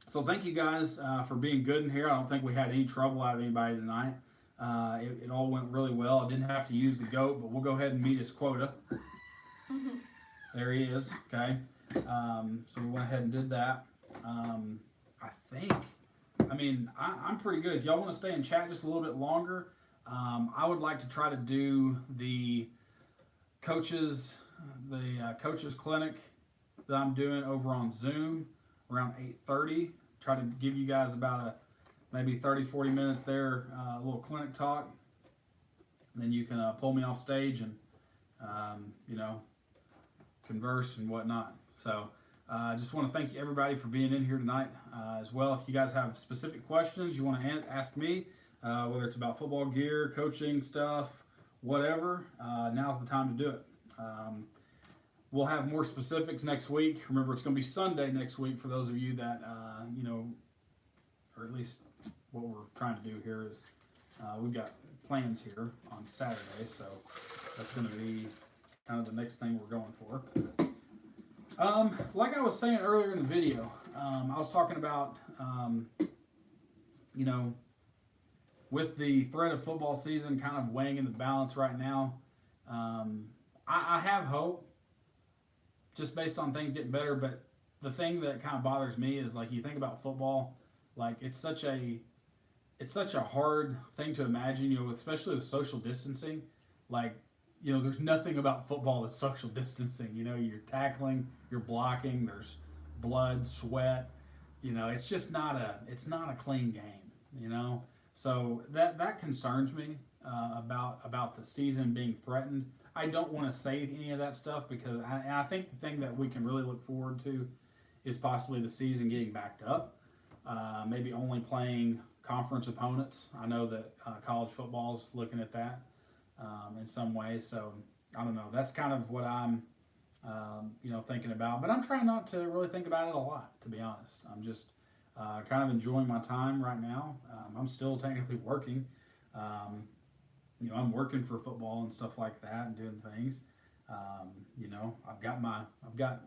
so thank you guys for being good in here. I don't think we had any trouble out of anybody tonight. It all went really well. I didn't have to use the goat, but we'll go ahead and meet his quota. There he is. Okay. So we went ahead and did that. I'm pretty good. If y'all want to stay and chat just a little bit longer, I would like to try to do the coaches clinic that I'm doing over on Zoom around 8:30. Try to give you guys about maybe 30-40 minutes there, a little clinic talk. And then you can pull me off stage and you know, converse and whatnot. So I just want to thank everybody for being in here tonight as well. If you guys have specific questions you want to ask me, whether it's about football gear, coaching stuff, whatever, now's the time to do it. We'll have more specifics next week. Remember, it's going to be Sunday next week for those of you that, you know, or at least what we're trying to do here is we've got plans here on Saturday, so that's going to be kind of the next thing we're going for. Like I was saying earlier in the video, I was talking about, you know, with the threat of football season kind of weighing in the balance right now, I have hope just based on things getting better. But the thing that kind of bothers me is, like, you think about football, like it's such a hard thing to imagine, you know, especially with social distancing. Like, there's nothing about football that's social distancing. You're tackling, you're blocking. There's blood, sweat. It's just it's not a clean game. So that concerns me about the season being threatened. I don't want to say any of that stuff because I think the thing that we can really look forward to is possibly the season getting backed up. Maybe only playing conference opponents. I know that college football is looking at that in some ways. So I don't know. That's kind of what I'm, thinking about. But I'm trying not to really think about it a lot, to be honest. I'm just kind of enjoying my time right now. I'm still technically working. I'm working for football and stuff like that and doing things. I've got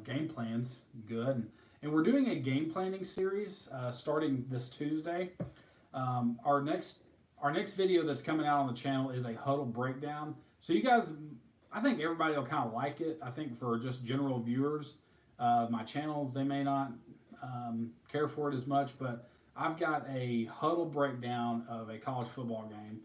game plans good, and we're doing a game planning series starting this Tuesday. Our next video that's coming out on the channel is a huddle breakdown. So you guys, I think everybody will kind of like it. I think for just general viewers of my channel, they may not care for it as much, but I've got a huddle breakdown of a college football game.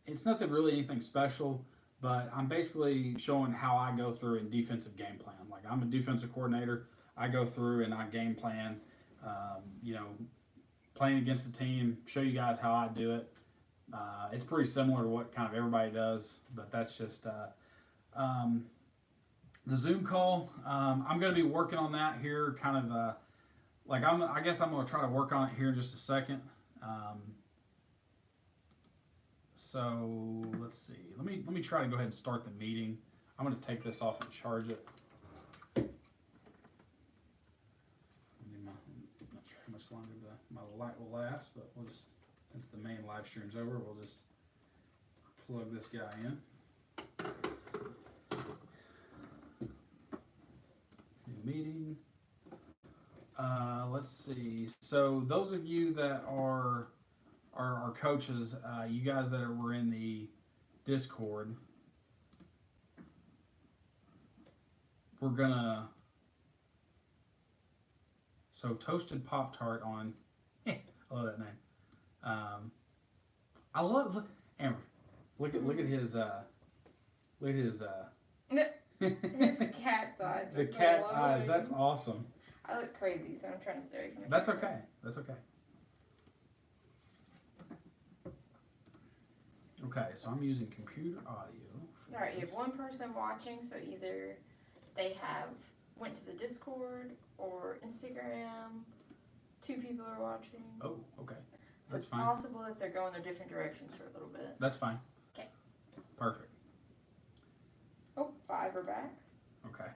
It's nothing really anything special, but I'm basically showing how I go through in defensive game plan. Like, I'm a defensive coordinator. I go through and I game plan, playing against a team, show you guys how I do it. It's pretty similar to what kind of everybody does, but that's just the Zoom call. I'm going to be working on that here, kind of I guess I'm going to try to work on it here in just a second. So let's see. Let me try to go ahead and start the meeting. I'm going to take this off and charge it. I'm not sure how much longer my light will last, but we'll just, since the main live stream's over, we'll just plug this guy in. New meeting. Let's see. So those of you that are coaches, you guys that were in the Discord, we're gonna, so Toasted Pop-Tart on, I love that name. I love, Amber, look at his, His cat's eyes. the cat's eyes, that's awesome. I look crazy, so I'm trying to stay away from the That's camera. okay, that's okay. Okay, so I'm using computer audio. Alright, you have one person watching, so either they went to the Discord or Instagram. 2 people are watching. Oh, okay. So That's it's fine. possible that they're going their different directions for a little bit. That's fine. Okay. Perfect. Oh, 5 are back. Okay.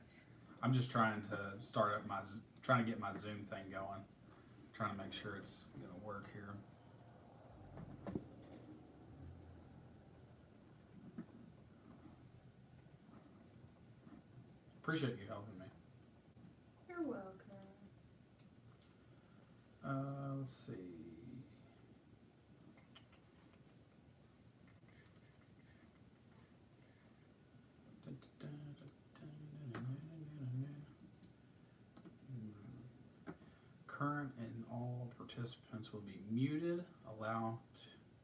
I'm just trying to start up trying to get my Zoom thing going. Trying to make sure it's going to work here. Appreciate you helping me. You're welcome. Let's see. Current and all participants will be muted. Allow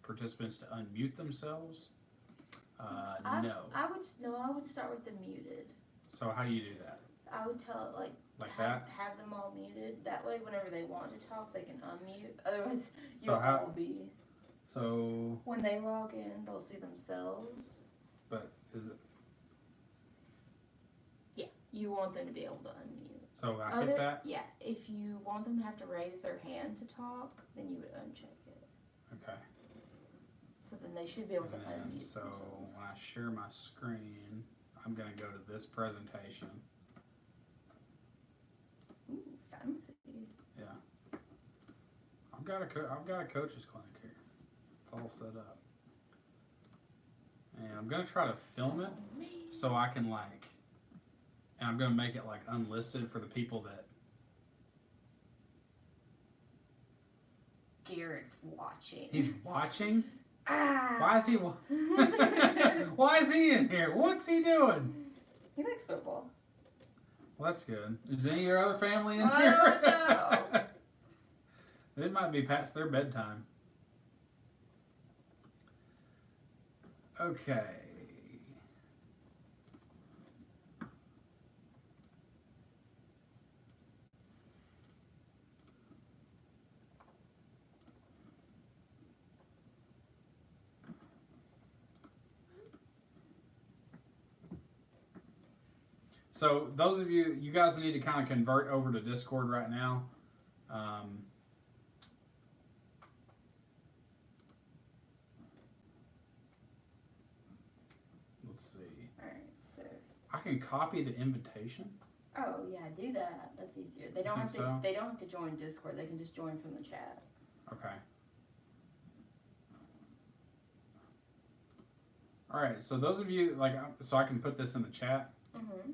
participants to unmute themselves. No. I would start with the muted. So how do you do that? I would tell it Like that? have them all muted. That way, whenever they want to talk, they can unmute. Otherwise, So you'll how- all be. So, When they log in, they'll see themselves. but is it, Yeah, you want them to be able to unmute. so I hit that? Yeah, if you want them to have to raise their hand to talk, then you would uncheck it. Okay. So then they should be able to And then, unmute so themselves. when I share my screen, I'm going to go to this presentation. Ooh, fancy. Yeah. I've got a coach's clinic here. It's all set up. And I'm going to try to film it so I can and I'm going to make it unlisted for the people that. Garrett's watching. He's watching? Ah. Why is he Why is he in here? What's he doing? He likes football. Well, that's good. Is any of your other family in I here? don't know. It might be past their bedtime. Okay. So those of you guys need to kind of convert over to Discord right now. Let's see. Alright, so. I can copy the invitation. Oh yeah, do that. That's easier. They don't have to. So? They don't have to join Discord. They can just join from the chat. Okay. All right. So those of you so I can put this in the chat. Mm-hmm.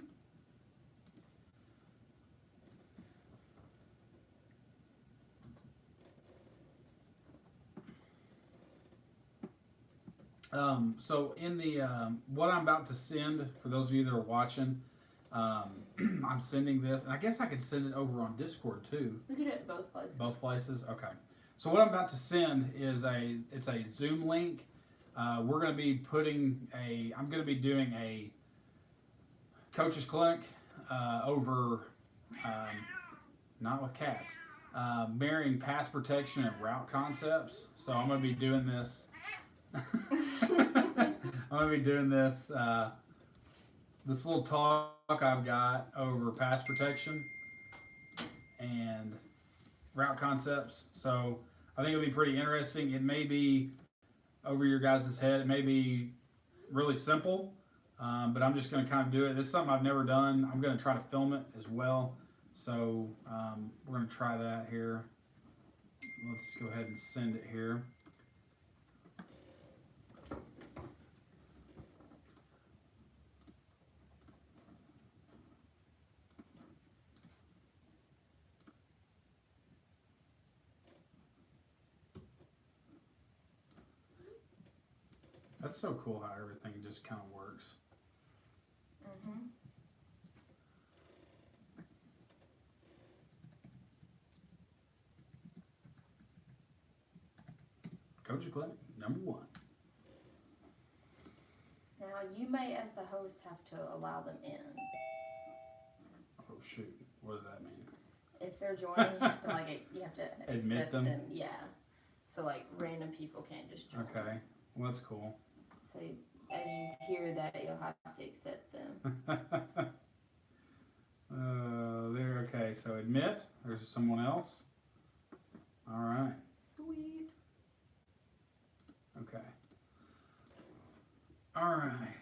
So in the what I'm about to send for those of you that are watching, I'm sending this, and I guess I could send it over on Discord too. We could do it both places. Both places, okay. So what I'm about to send is it's a Zoom link. We're going to be I'm going to be doing a coaches clinic over, not with cats, marrying pass protection and route concepts. So I'm going to be doing this. I'm going to be doing this little talk I've got over pass protection and route concepts. So I think it'll be pretty interesting. It may be over your guys' head. It may be really simple, but I'm just going to kind of do it. This is something I've never done. I'm going to try to film it as well. So we're going to try that here. Let's go ahead and send it here. That's so cool how everything just kind of works. Mm-hmm. Coach Clinic, number 1. Now you may, as the host, have to allow them in. Oh shoot, what does that mean? If they're joining, you have to Admit accept them? Yeah. So random people can't just join. Okay, well that's cool. So as you hear that, you'll have to accept them. There, okay, so admit, there's someone else. All right. Sweet. Okay. All right.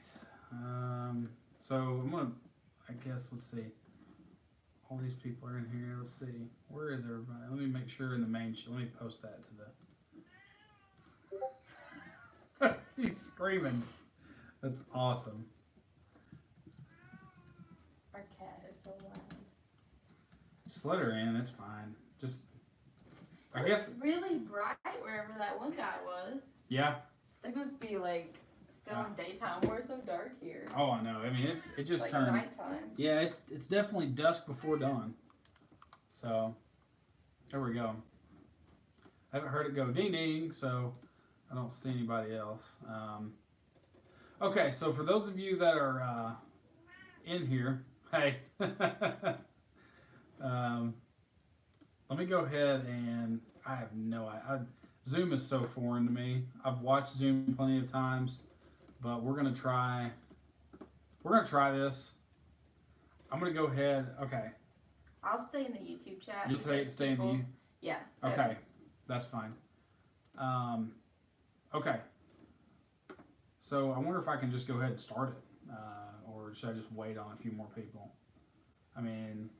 So I'm gonna, I guess, let's see. All these people are in here. Let's see. Where is everybody? Let me make sure in the main show. Let me post that to the. She's screaming. That's awesome. Our cat is so loud. Just let her in. It's fine. Just. I It guess. was really bright wherever that one guy was. Yeah. They must be still in daytime. We're so dark here. Oh, I know. I mean, it just turned. Nighttime. Yeah, it's definitely dusk before dawn. So, there we go. I haven't heard it go ding ding, so I don't see anybody else. Okay, so for those of you that are in here, hey, let me go ahead and I have no idea. Zoom is so foreign to me. I've watched Zoom plenty of times, but we're gonna try this. I'm gonna go ahead. Okay. I'll stay in the YouTube chat. You stay in the. Yeah. So. Okay, that's fine. Okay. So I wonder if I can just go ahead and start it, or should I just wait on a few more people? I mean,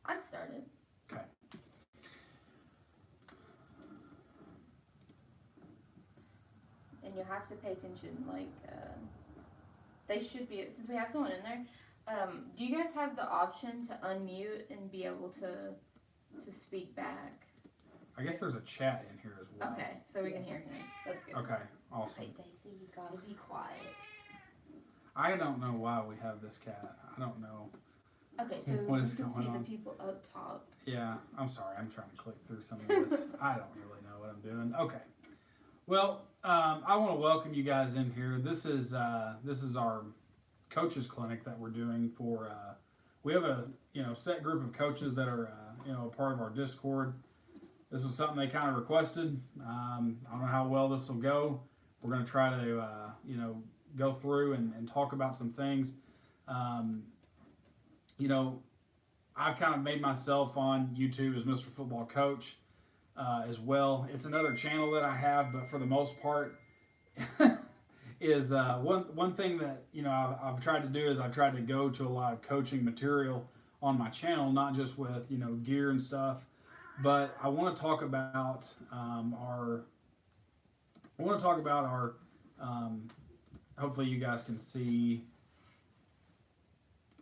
I'd start it. okay. And you have to pay attention. They should be, since we have someone in there. Do you guys have the option to unmute and be able to speak back? I guess there's a chat in here as well. Okay, so we can hear him. That's good. Okay, awesome. Okay, Daisy, you gotta be quiet. I don't know why we have this cat. I don't know. Okay, so What you is can going see on? the people up top. Yeah, I'm sorry. I'm trying to click through some of this. I don't really know what I'm doing. Okay. Well, I want to welcome you guys in here. This is our coaches clinic that we're doing for. We have a set group of coaches that are a part of our Discord. This was something they kind of requested. I don't know how well this will go. We're going to try to go through and talk about some things. You know, I've kind of made myself on YouTube as Mr. Football Coach as well. It's another channel that I have, but for the most part, is one thing that I've tried to do is I've tried to go to a lot of coaching material on my channel, not just with gear and stuff, but I want to talk about our. Hopefully, you guys can see.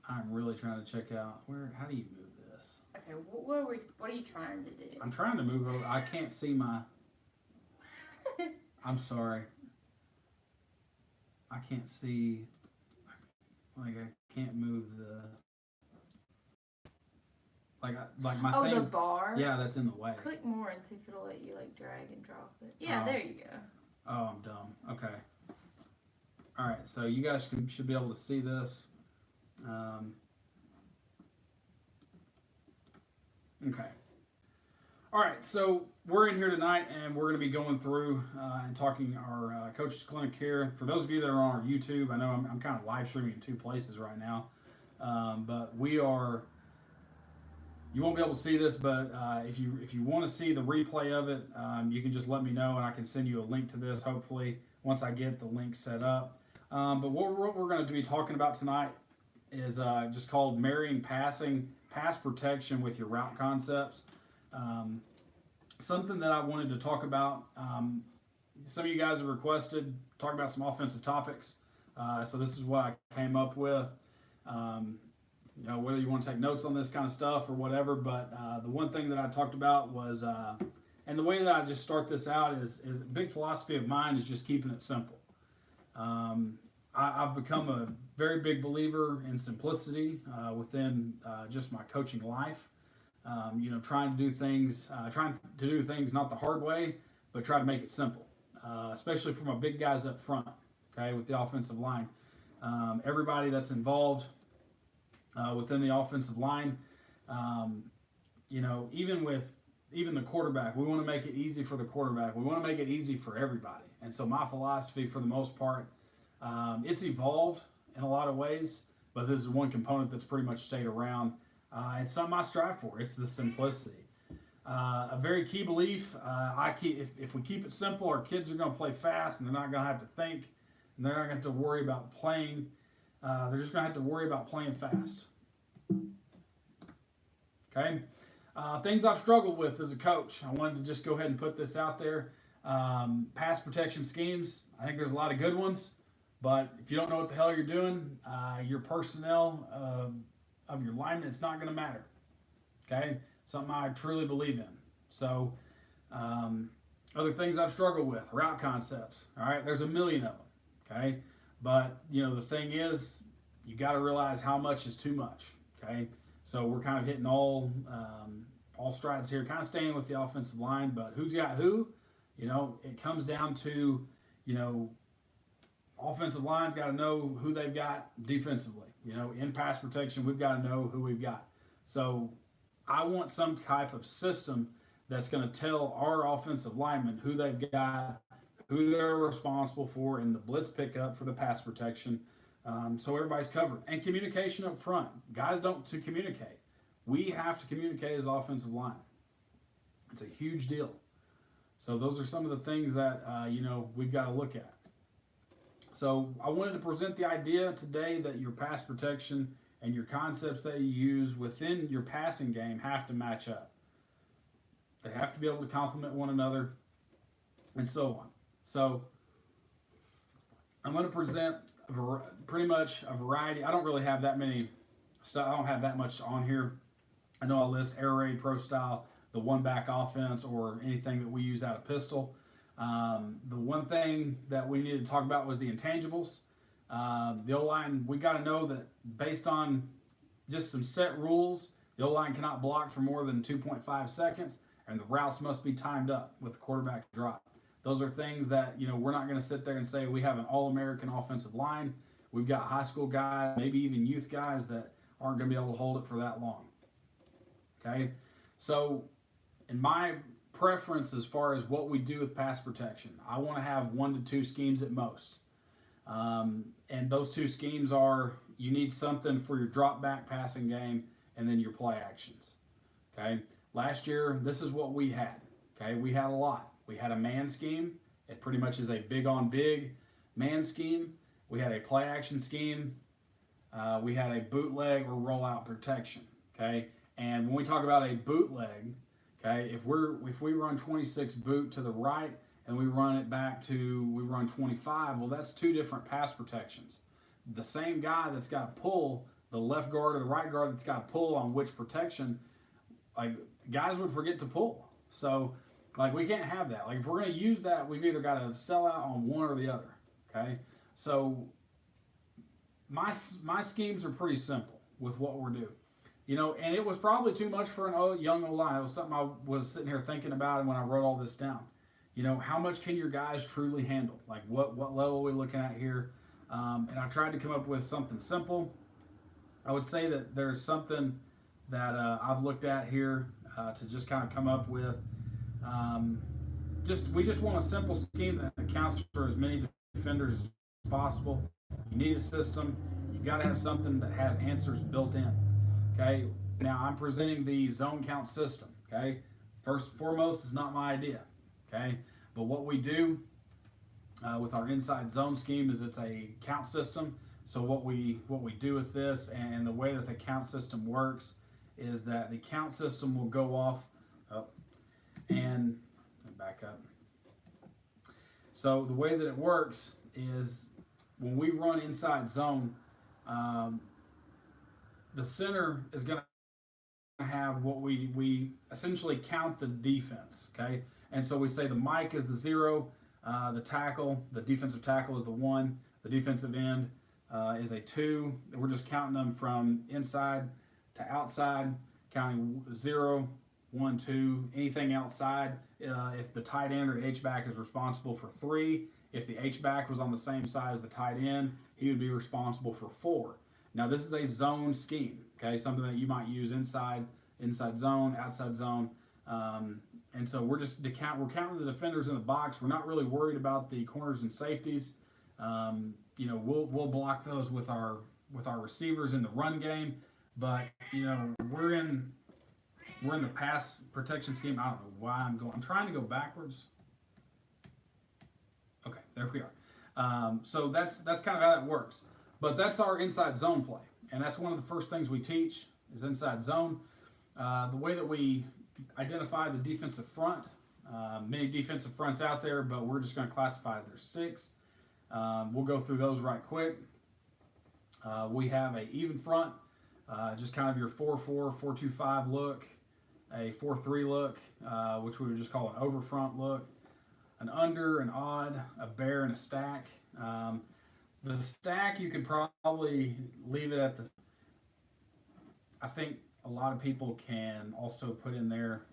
I'm really trying to check out how do you move this? Okay, what are you trying to do? I'm trying to move over. I can't see my. I'm sorry. I can't see. Like I can't move the. Like my thing. Oh, the bar? Yeah, that's in the way. Click more and see if it'll let you like drag and drop it. Yeah, there you go. Oh, I'm dumb. Okay. All right, so you guys should be able to see this. Okay. All right, so we're in here tonight, and we're going to be going through and talking our coaches clinic here. For those of you that are on our YouTube, I know I'm kind of live streaming in two places right now, but we are. You won't be able to see this, but if you want to see the replay of it, you can just let me know, and I can send you a link to this. Hopefully, once I get the link set up. But what we're going to be talking about tonight is just called marrying pass protection with your route concepts. Something that I wanted to talk about. Some of you guys have requested talk about some offensive topics, so this is what I came up with. Whether you want to take notes on this kind of stuff or whatever, but the one thing that I talked about was, and the way that I just start this out is a big philosophy of mine is just keeping it simple. I've become a very big believer in simplicity within just my coaching life. Trying to do things not the hard way, but try to make it simple, especially for my big guys up front, okay, with the offensive line. Everybody that's involved within the offensive line, even the quarterback, we want to make it easy for the quarterback. We want to make it easy for everybody. And so my philosophy, for the most part, it's evolved in a lot of ways, but this is one component that's pretty much stayed around. It's something I strive for. It's the simplicity. A very key belief. If we keep it simple, our kids are going to play fast, and they're not going to have to think, and they're not going to have to worry about playing. They're just going to have to worry about playing fast. Okay? Things I've struggled with as a coach. I wanted to just go ahead and put this out there. Pass protection schemes. I think there's a lot of good ones, but if you don't know what the hell you're doing, your personnel of your linemen, it's not going to matter. Okay? Something I truly believe in. So, other things I've struggled with, route concepts. All right? There's a million of them. Okay? But, the thing is, you got to realize how much is too much. Okay? So we're kind of hitting all strides here, kind of staying with the offensive line, but who's got who? It comes down to, offensive line's got to know who they've got defensively. In pass protection, we've got to know who we've got. So I want some type of system that's going to tell our offensive linemen who they've got, who they're responsible for in the blitz pickup for the pass protection, so everybody's covered. And communication up front. Guys don't to communicate. We have to communicate as offensive line. It's a huge deal. So those are some of the things that, we've got to look at. So I wanted to present the idea today that your pass protection and your concepts that you use within your passing game have to match up. They have to be able to complement one another and so on. So I'm going to present pretty much a variety. I don't really have that many stuff. I don't have that much on here. I know I'll list air raid, pro style, the one back offense, or anything that we use out of pistol. The one thing that we needed to talk about was the intangibles. The O-line, we got to know that based on just some set rules, the O-line cannot block for more than 2.5 seconds, and the routes must be timed up with the quarterback drop. Those are things that, we're not going to sit there and say we have an all-American offensive line. We've got high school guys, maybe even youth guys that aren't going to be able to hold it for that long. Okay? So, in my preference as far as what we do with pass protection, I want to have 1 to 2 schemes at most. And those two schemes are, you need something for your drop back passing game and then your play actions. Okay. Last year, this is what we had. Okay. We had a lot. We had a man scheme. It pretty much is a big on big man scheme. We had a play action scheme. We had a bootleg or rollout protection. Okay. And when we talk about a bootleg, okay, if we run 26 boot to the right and we run 25, well, that's two different pass protections. The same guy that's got to pull, the left guard or the right guard that's got to pull on which protection, like guys would forget to pull. So like we can't have that. Like if we're going to use that, we've either got to sell out on one or the other. Okay. So my schemes are pretty simple with what we're doing. You know, and it was probably too much for an young O-line. It was something I was sitting here thinking about when I wrote all this down. You know, how much can your guys truly handle? Like what level are we looking at here? And I tried to come up with something simple. I would say that there's something that I've looked at here to just kind of come up with. We just want a simple scheme that accounts for as many defenders as possible. You need a system. You've got to have something that has answers built in. Okay, now I'm presenting the zone count system. Okay, first and foremost, it's not my idea. Okay, but what we do with our inside zone scheme is it's a count system. So what we do with this and the way that the count system works is that the count system will go off and back up. So the way that it works is when we run inside zone, the center is going to have what we essentially count the defense, okay? And so we say the mic is the 0, the tackle, the defensive tackle is the 1, the defensive end is a 2. We're just counting them from inside to outside, counting 0, 1, 2, anything outside. If the tight end or the H-back is responsible for 3, if the H-back was on the same size as the tight end, he would be responsible for 4. Now this is a zone scheme, okay? Something that you might use inside zone, outside zone, and so we're counting the defenders in the box. We're not really worried about the corners and safeties. You know, we'll block those with our receivers in the run game, but you know we're in the pass protection scheme. I don't know why I'm trying to go backwards. Okay, there we are. So that's kind of how that works. But that's our inside zone play, and that's one of the first things we teach is inside zone. The way that we identify the defensive front, many defensive fronts out there, but we're just going to classify there's 6. We'll go through those right quick. We have a even front, just kind of your 4-4, 4-2-5 look, a 4-3 look, which we would just call an over front look, an under, an odd, a bear, and a stack. The stack, you could probably leave it at the... I think a lot of people can also put in there,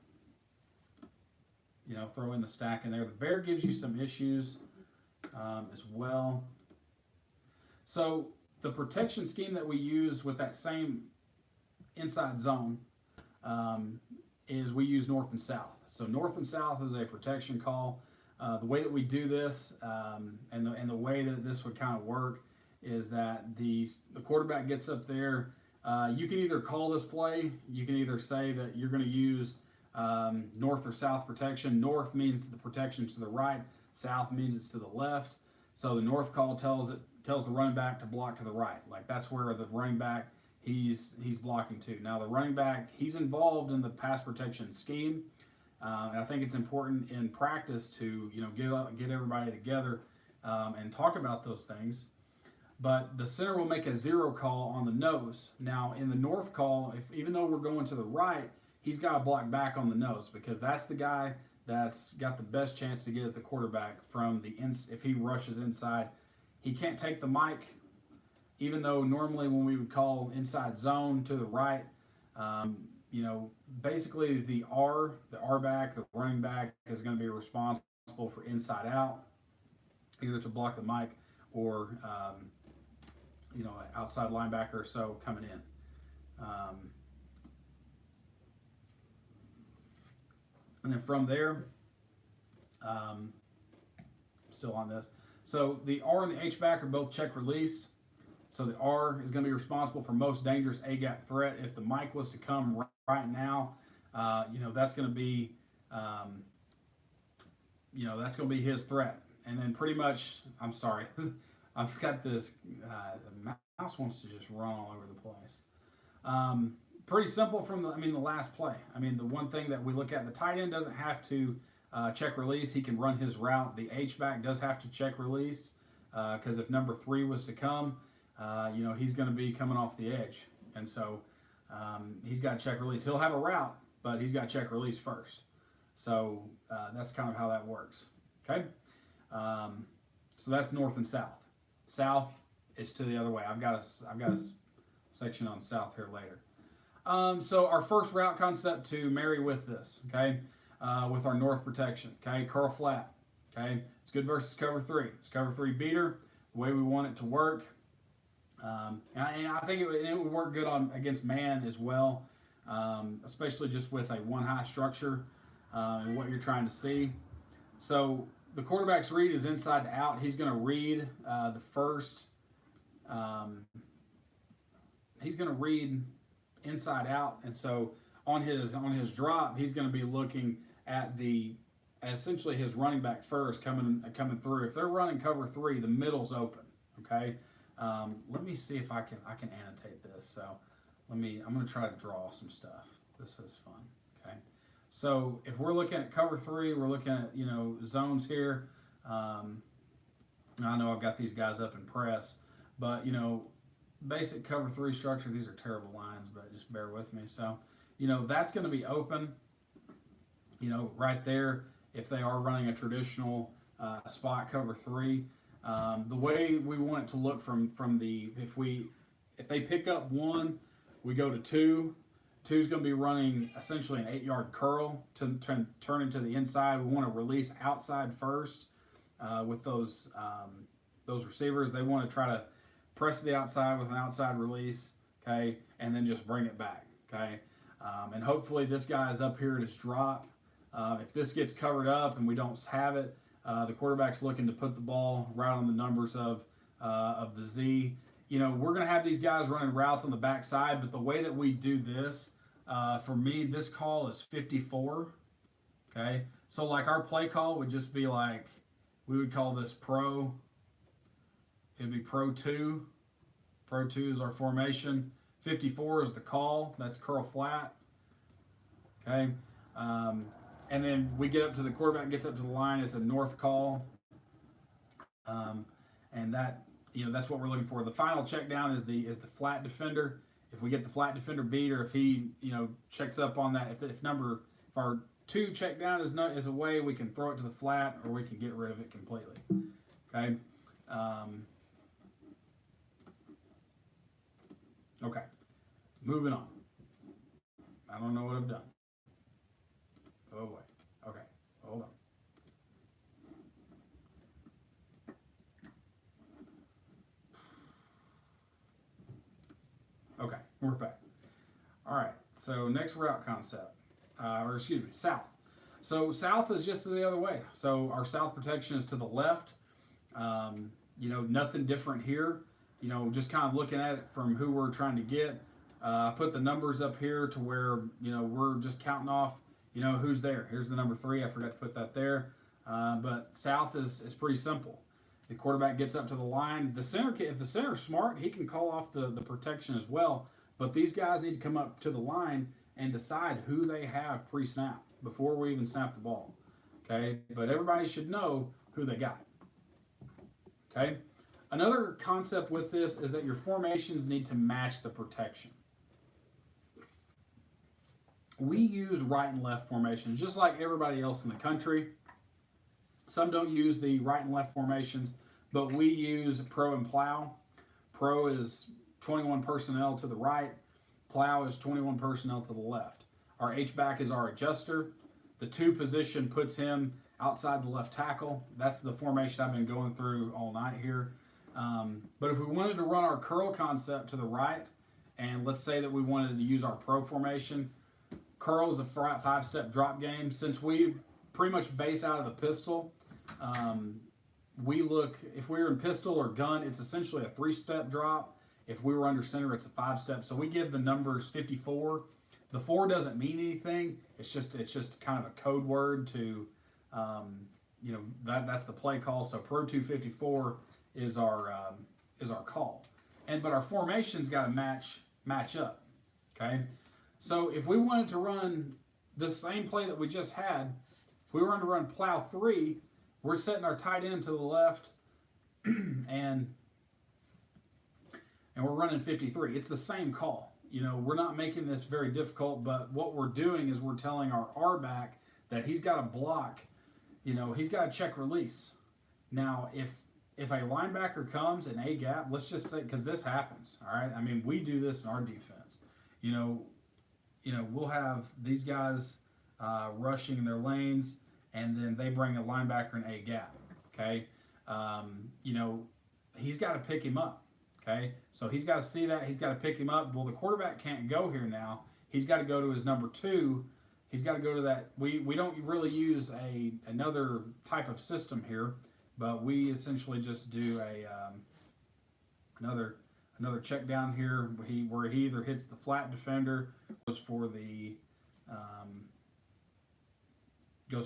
you know, throw in the stack in there. The bear gives you some issues as well. So the protection scheme that we use with that same inside zone is we use north and south. So north and south is a protection call. The way that we do this and the way that this would kind of work is that the quarterback gets up there. You can either call this play. You can either say that you're going to use north or south protection. North means the protection to the right. South means it's to the left. So the north call tells the running back to block to the right. Like that's where the running back he's blocking to. Now the running back, he's involved in the pass protection scheme. And I think it's important in practice to get everybody together and talk about those things. But the center will make a 0 call on the nose. Now in the north call, even though we're going to the right, he's got to block back on the nose because that's the guy that's got the best chance to get at the quarterback from the if he rushes inside. He can't take the mic, even though normally when we would call inside zone to the right, basically the R back, the running back is going to be responsible for inside out, either to block the mic or outside linebacker or so coming in. And then from there, still on this. So the R and the H-back are both check release. So the R is going to be responsible for most dangerous A-gap threat. If the mic was to come right now, that's going to be, that's going to be his threat. And then pretty much, I'm sorry, I've got this, the mouse wants to just run all over the place. Pretty simple from the last play. The one thing that we look at, the tight end doesn't have to check release. He can run his route. The H-back does have to check release because if number 3 was to come, he's going to be coming off the edge. And so he's got to check release. He'll have a route, but he's got to check release first. So that's kind of how that works. Okay? So that's north and south. South is to the other way. I've got a section on south here later. So our first route concept to marry with this, okay, with our north protection, okay, curl flat, okay, it's good versus cover 3. It's cover 3 beater, the way we want it to work. And I think it would work good against man as well, especially just with a one high structure and what you're trying to see. So the quarterback's read is inside to out. He's going to read the first. He's going to read inside out, and so on his drop, he's going to be looking at essentially his running back first coming through. If they're running cover 3, the middle's open. Okay, let me see if I can annotate this. So I'm going to try to draw some stuff. This is fun. Okay, so if we're looking at cover 3, we're looking at zones here. I know I've got these guys up in press, but basic cover 3 structure. These are terrible lines, but just bear with me. So, that's going to be open, right there. If they are running a traditional spot cover 3, the way we want it to look from if they pick up 1, we go to 2. 2 is going to be running essentially an 8-yard curl to turn into the inside. We want to release outside first with those receivers. They want to try to press the outside with an outside release, okay, and then just bring it back, okay? And hopefully this guy is up here at his drop. If this gets covered up and we don't have it, the quarterback's looking to put the ball right on the numbers of the Z. We're going to have these guys running routes on the backside, but the way that we do this, for me, this call is 54, okay? So like our play call would just be like, we would call this pro. It'd be Pro 2. Pro 2 is our formation. 54 is the call. That's curl flat. Okay. And then we get up to the quarterback, gets up to the line. It's a north call. And that's what we're looking for. The final check down is the flat defender. If we get the flat defender beat, or if he checks up on that, if our 2 check down is away, we can throw it to the flat, or we can get rid of it completely. Okay. Okay, moving on. I don't know what I've done. Oh boy. Okay, hold on. Okay, we're back. All right, so next route concept, south. So south is just the other way. So our south protection is to the left. Nothing different here. Just kind of looking at it from who we're trying to get. I put the numbers up here to where, we're just counting off, who's there. Here's the number 3. I forgot to put that there. But south is pretty simple. The quarterback gets up to the line. If the center's smart, he can call off the protection as well. But these guys need to come up to the line and decide who they have pre-snap before we even snap the ball. Okay? But everybody should know who they got. Okay? Another concept with this is that your formations need to match the protection. We use right and left formations just like everybody else in the country. Some don't use the right and left formations, but we use pro and plow. Pro is 21 personnel to the right. Plow is 21 personnel to the left. Our H-back is our adjuster. The 2 position puts him outside the left tackle. That's the formation I've been going through all night here. But if we wanted to run our curl concept to the right, and let's say that we wanted to use our pro formation, curl is a 5-step drop game. Since we pretty much base out of the pistol, we look, if we were in pistol or gun, it's essentially a 3-step drop. If we were under center, it's a 5-step. So we give the numbers 54. The 4 doesn't mean anything. It's just kind of a code word to, that's the play call. So Pro 254 is our call, but our formation's got to match up. Okay, so if we wanted to run the same play that we just had, if we wanted to run plow 3, we're setting our tight end to the left, and we're running 53. It's the same call. We're not making this very difficult, but what we're doing is we're telling our R back that he's got to block. He's got to check release. Now, if a linebacker comes in A gap, let's just say, because this happens, all right? I mean, we do this in our defense. We'll have these guys rushing in their lanes, and then they bring a linebacker in A gap, okay? He's got to pick him up, okay? So he's got to see that. He's got to pick him up. Well, the quarterback can't go here now. He's got to go to his number 2. He's got to go to that. We don't really use another type of system here, but we essentially just do another check down here where he either hits the flat defender, goes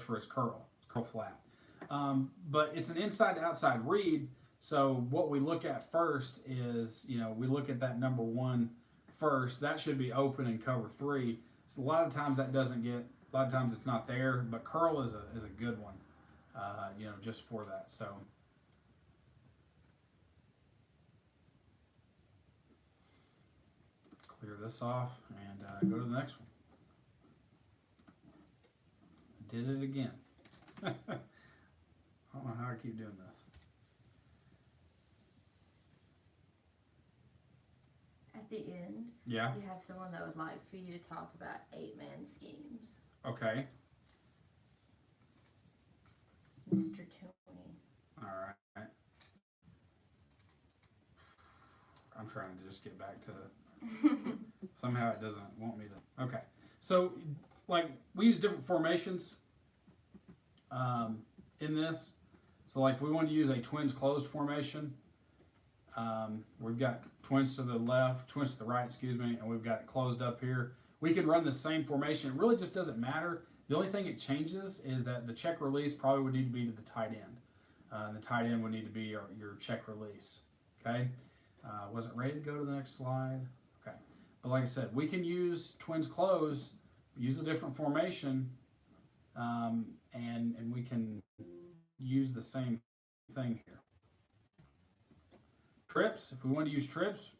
for his curl flat. But it's an inside to outside read. So what we look at first is, we look at that number 1 first. That should be open in cover 3. So a lot of times a lot of times it's not there, but curl is a good one, just for that. So clear this off and go to the next one. Did it again. I don't know how I keep doing this. At the end, Yeah. you have someone that would like for you to talk about 8-man schemes. Okay. Mr. Tony. All right. I'm trying to just get back to somehow it doesn't want me to. Okay. So, we use different formations in this. So, if we want to use a twins closed formation, we've got twins to the left, twins to the right, and we've got it closed up here. We can run the same formation. It really just doesn't matter. The only thing it changes is that the check release probably would need to be to the tight end. And the tight end would need to be your check release. Okay? Wasn't ready to go to the next slide. Okay. But like I said, we can use twins close, use a different formation, and we can use the same thing here. Trips, if we want to use trips,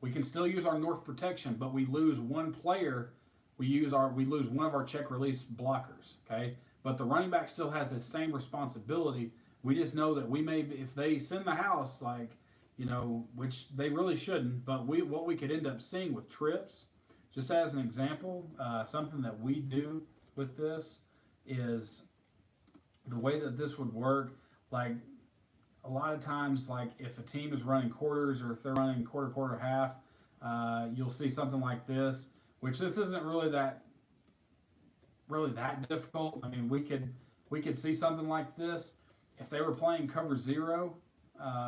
we can still use our north protection, but we lose one player. We lose one of our check release blockers, okay? But the running back still has the same responsibility. We just know that we may, if they send the house, which they really shouldn't, but what we could end up seeing with trips, just as an example, something that we do with this is the way that this would work, a lot of times, if a team is running quarters or if they're running quarter, half, you'll see something like this, which this isn't really that difficult. I mean, we could see something like this. If they were playing cover 0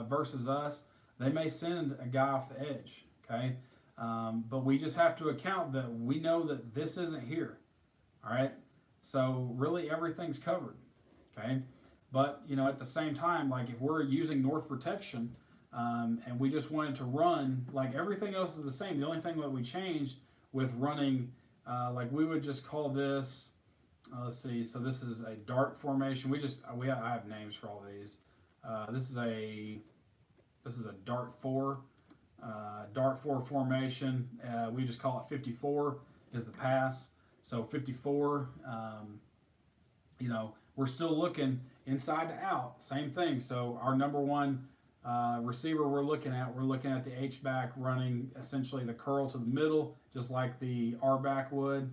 versus us, they may send a guy off the edge, okay? But we just have to account that we know that this isn't here, all right? So really everything's covered, okay? But, at the same time, if we're using north protection and we just wanted to run, everything else is the same. The only thing that we changed with running, we would just call this, let's see, so this is a dart formation. I have names for all these. This is a dart 4 formation. We just call it 54 is the pass. So 54, we're still looking inside to out, same thing. So our number 1 receiver we're looking at the H-back running essentially the curl to the middle, just like the R-back would.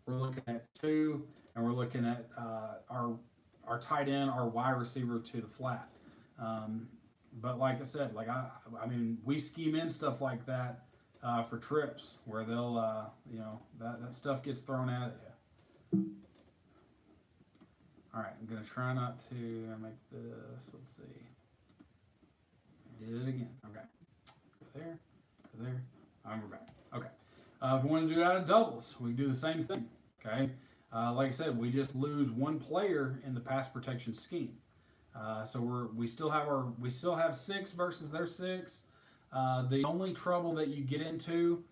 We're looking at 2, and we're looking at our tight end, our wide receiver to the flat. But like I said, I mean, we scheme in stuff like that for trips where they'll, that stuff gets thrown at you. All right, I'm going to try not to make this, let's see. Did it again. Okay. Go there. Go there. And we're back. Okay. If we want to do it out of doubles, we do the same thing. Okay. Like I said, we just lose one player in the pass protection scheme. So we still have 6 versus their 6. The only trouble that you get into,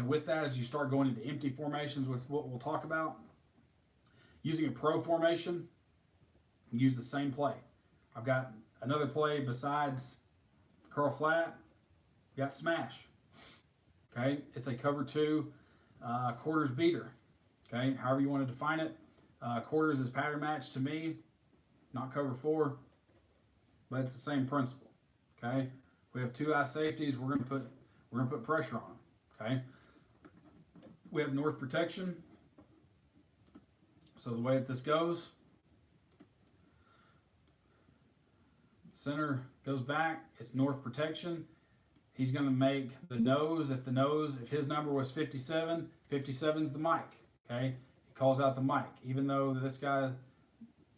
with that is you start going into empty formations, with what we'll talk about. Using a pro formation, use the same play. I've got another play besides curl flat. Got smash. Okay, it's a cover 2 quarters beater. Okay, however you want to define it. Quarters is pattern match to me, not cover 4, but it's the same principle. Okay, we have 2 high safeties. We're gonna put pressure on them. Okay, we have north protection. So the way that this goes, center goes back. It's north protection. He's going to make the nose. If his number was 57, 57's the mic. Okay, he calls out the mic. Even though this guy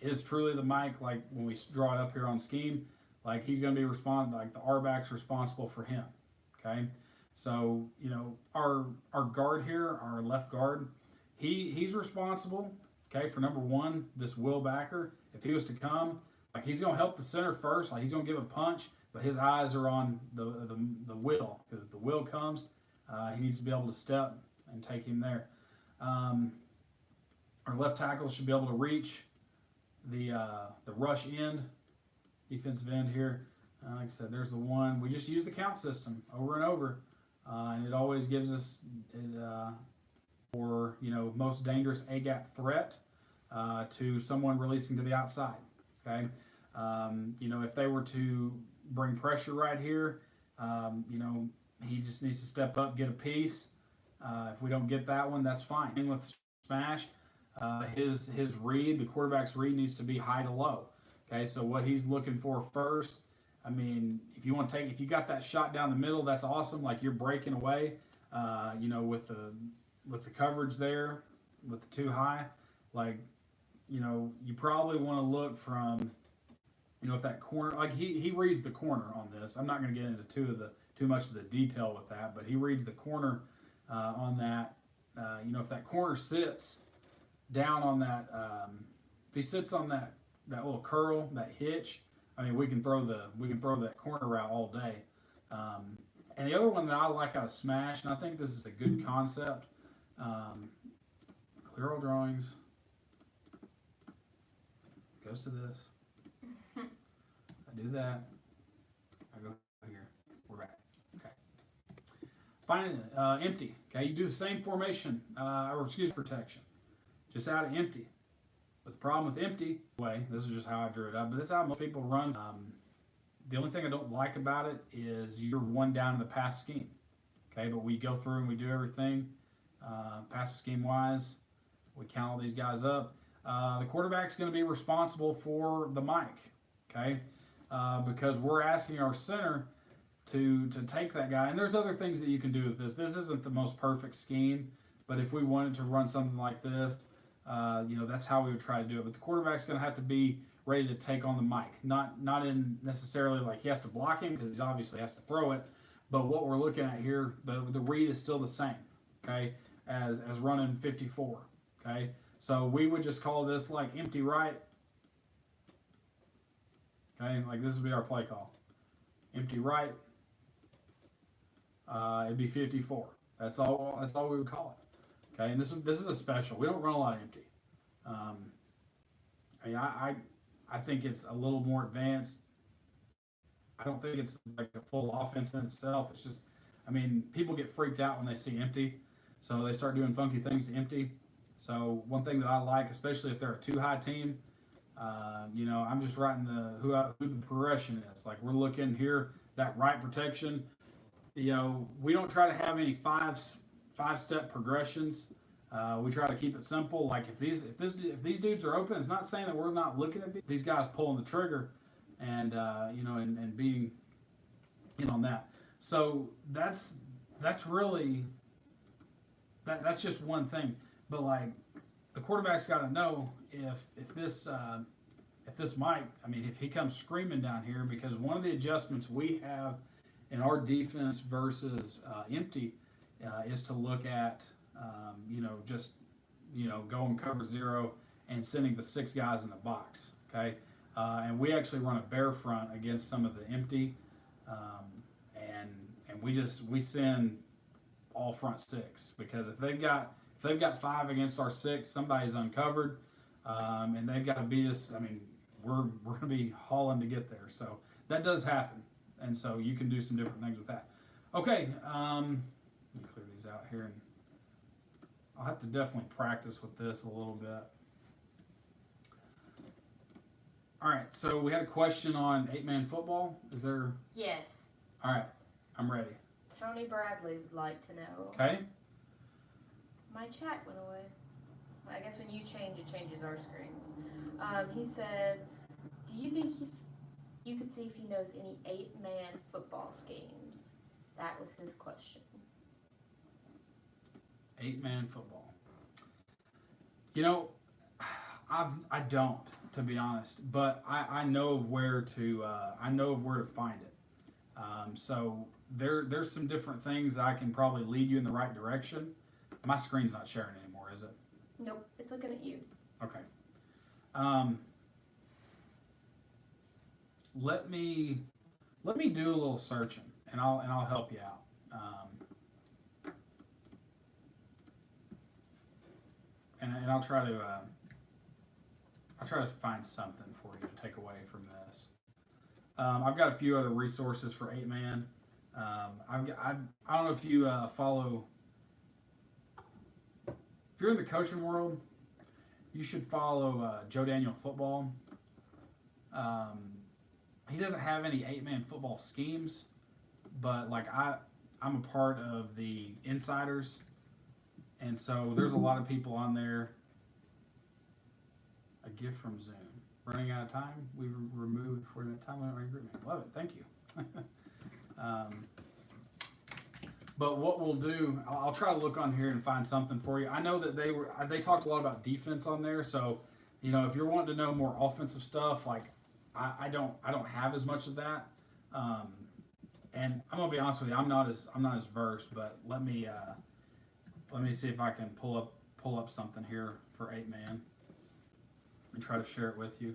is truly the mic, like when we draw it up here on scheme, like he's going to be like the R-back's responsible for him. Okay, so our guard here, our left guard, he's responsible. Okay, for number 1, this will backer. If he was to come, like he's going to help the center first, like he's going to give a punch, but his eyes are on the will. Because if the will comes, he needs to be able to step and take him there. Our left tackle should be able to reach the rush end, defensive end here. Like I said, there's the 1. We just use the count system over and over, and it always gives us for most dangerous A-gap threat to someone releasing to the outside. Okay, if they were to bring pressure right here, he just needs to step up, get a piece. If we don't get that one, that's fine. And with smash, his read, the quarterback's read, needs to be high to low. Okay, so what he's looking for first, I mean, if you got that shot down the middle, that's awesome. Like you're breaking away, with the coverage there, with the 2 high, like, you probably want to look from, if that corner, like he reads the corner on this. I'm not going to get into too much of the detail with that, but he reads the corner on that. If that corner sits down on that, if he sits on that little curl, that hitch, I mean, we can throw that corner route all day. And the other one that I like out of smash, and I think this is a good concept. Clear all drawings. Goes to this. I do that. I go here. We're back. Okay. Finally, empty. Okay, you do the same formation, protection. Just out of empty. But the problem with empty, this is just how I drew it up, but that's how most people run. The only thing I don't like about it is you're 1 down in the pass scheme. Okay, but we go through and we do everything. Passive scheme wise, we count all these guys up. The quarterback's going to be responsible for the mic, okay? Because we're asking our center to take that guy. And there's other things that you can do with this. This isn't the most perfect scheme, but if we wanted to run something like this, that's how we would try to do it. But the quarterback's going to have to be ready to take on the mic. Not in necessarily like he has to block him, because he obviously has to throw it. But what we're looking at here, the read is still the same, okay, as running 54, okay? So we would just call this like empty right, okay? Like this would be our play call. Empty right, it'd be 54. That's all we would call it, okay? And this is a special. We don't run a lot of empty. I think it's a little more advanced. I don't think it's like a full offense in itself. It's just, people get freaked out when they see empty, so they start doing funky things to empty. So one thing that I like, especially if they're a 2-high team, I'm just writing who the progression is. Like we're looking here, that right protection. We don't try to have any five-step progressions. We try to keep it simple. Like if these dudes are open, it's not saying that we're not looking at these guys pulling the trigger, and and being in on that. So that's really that's just one thing. But like the quarterback's got to know if if this Mike, I mean, if he comes screaming down here, because one of the adjustments we have in our defense versus empty is to look at, just, go and cover zero and sending the 6 guys in the box, okay? And we actually run a bear front against some of the empty, and we send all front 6, because if they've got 5 against our 6, somebody's uncovered, and they've got to beat us. I mean, we're going to be hauling to get there. So that does happen, and so you can do some different things with that. Okay, let me clear these out here, and I'll have to definitely practice with this a little bit. All right, so we had a question on 8-man football. Is there? Yes. All right, I'm ready. Tony Bradley would like to know. Okay. My chat went away. I guess when you change, it changes our screens. He said, do you think you could see if he knows any 8-man football schemes? That was his question. 8-man football. I don't, to be honest, but I know of where to find it. So there's some different things that I can probably lead you in the right direction. My screen's not sharing anymore, is it? Nope, it's looking at you. Okay. Let me do a little searching, and I'll help you out. And I'll try to find something for you to take away from this. I've got a few other resources for 8-man. I don't know if you follow. If you're in the coaching world, you should follow Joe Daniel Football. He doesn't have any 8-man football schemes, but I'm a part of the insiders, and so there's a lot of people on there. A gift from Zoom. Running out of time, we removed for the time limit recruitment. Love it, thank you. But what we'll do, I'll try to look on here and find something for you. I know that they talked a lot about defense on there, so if you're wanting to know more offensive stuff, I don't have as much of that. And I'm gonna be honest with you, I'm not as versed, but let me see if I can pull up something here for 8-man and try to share it with you.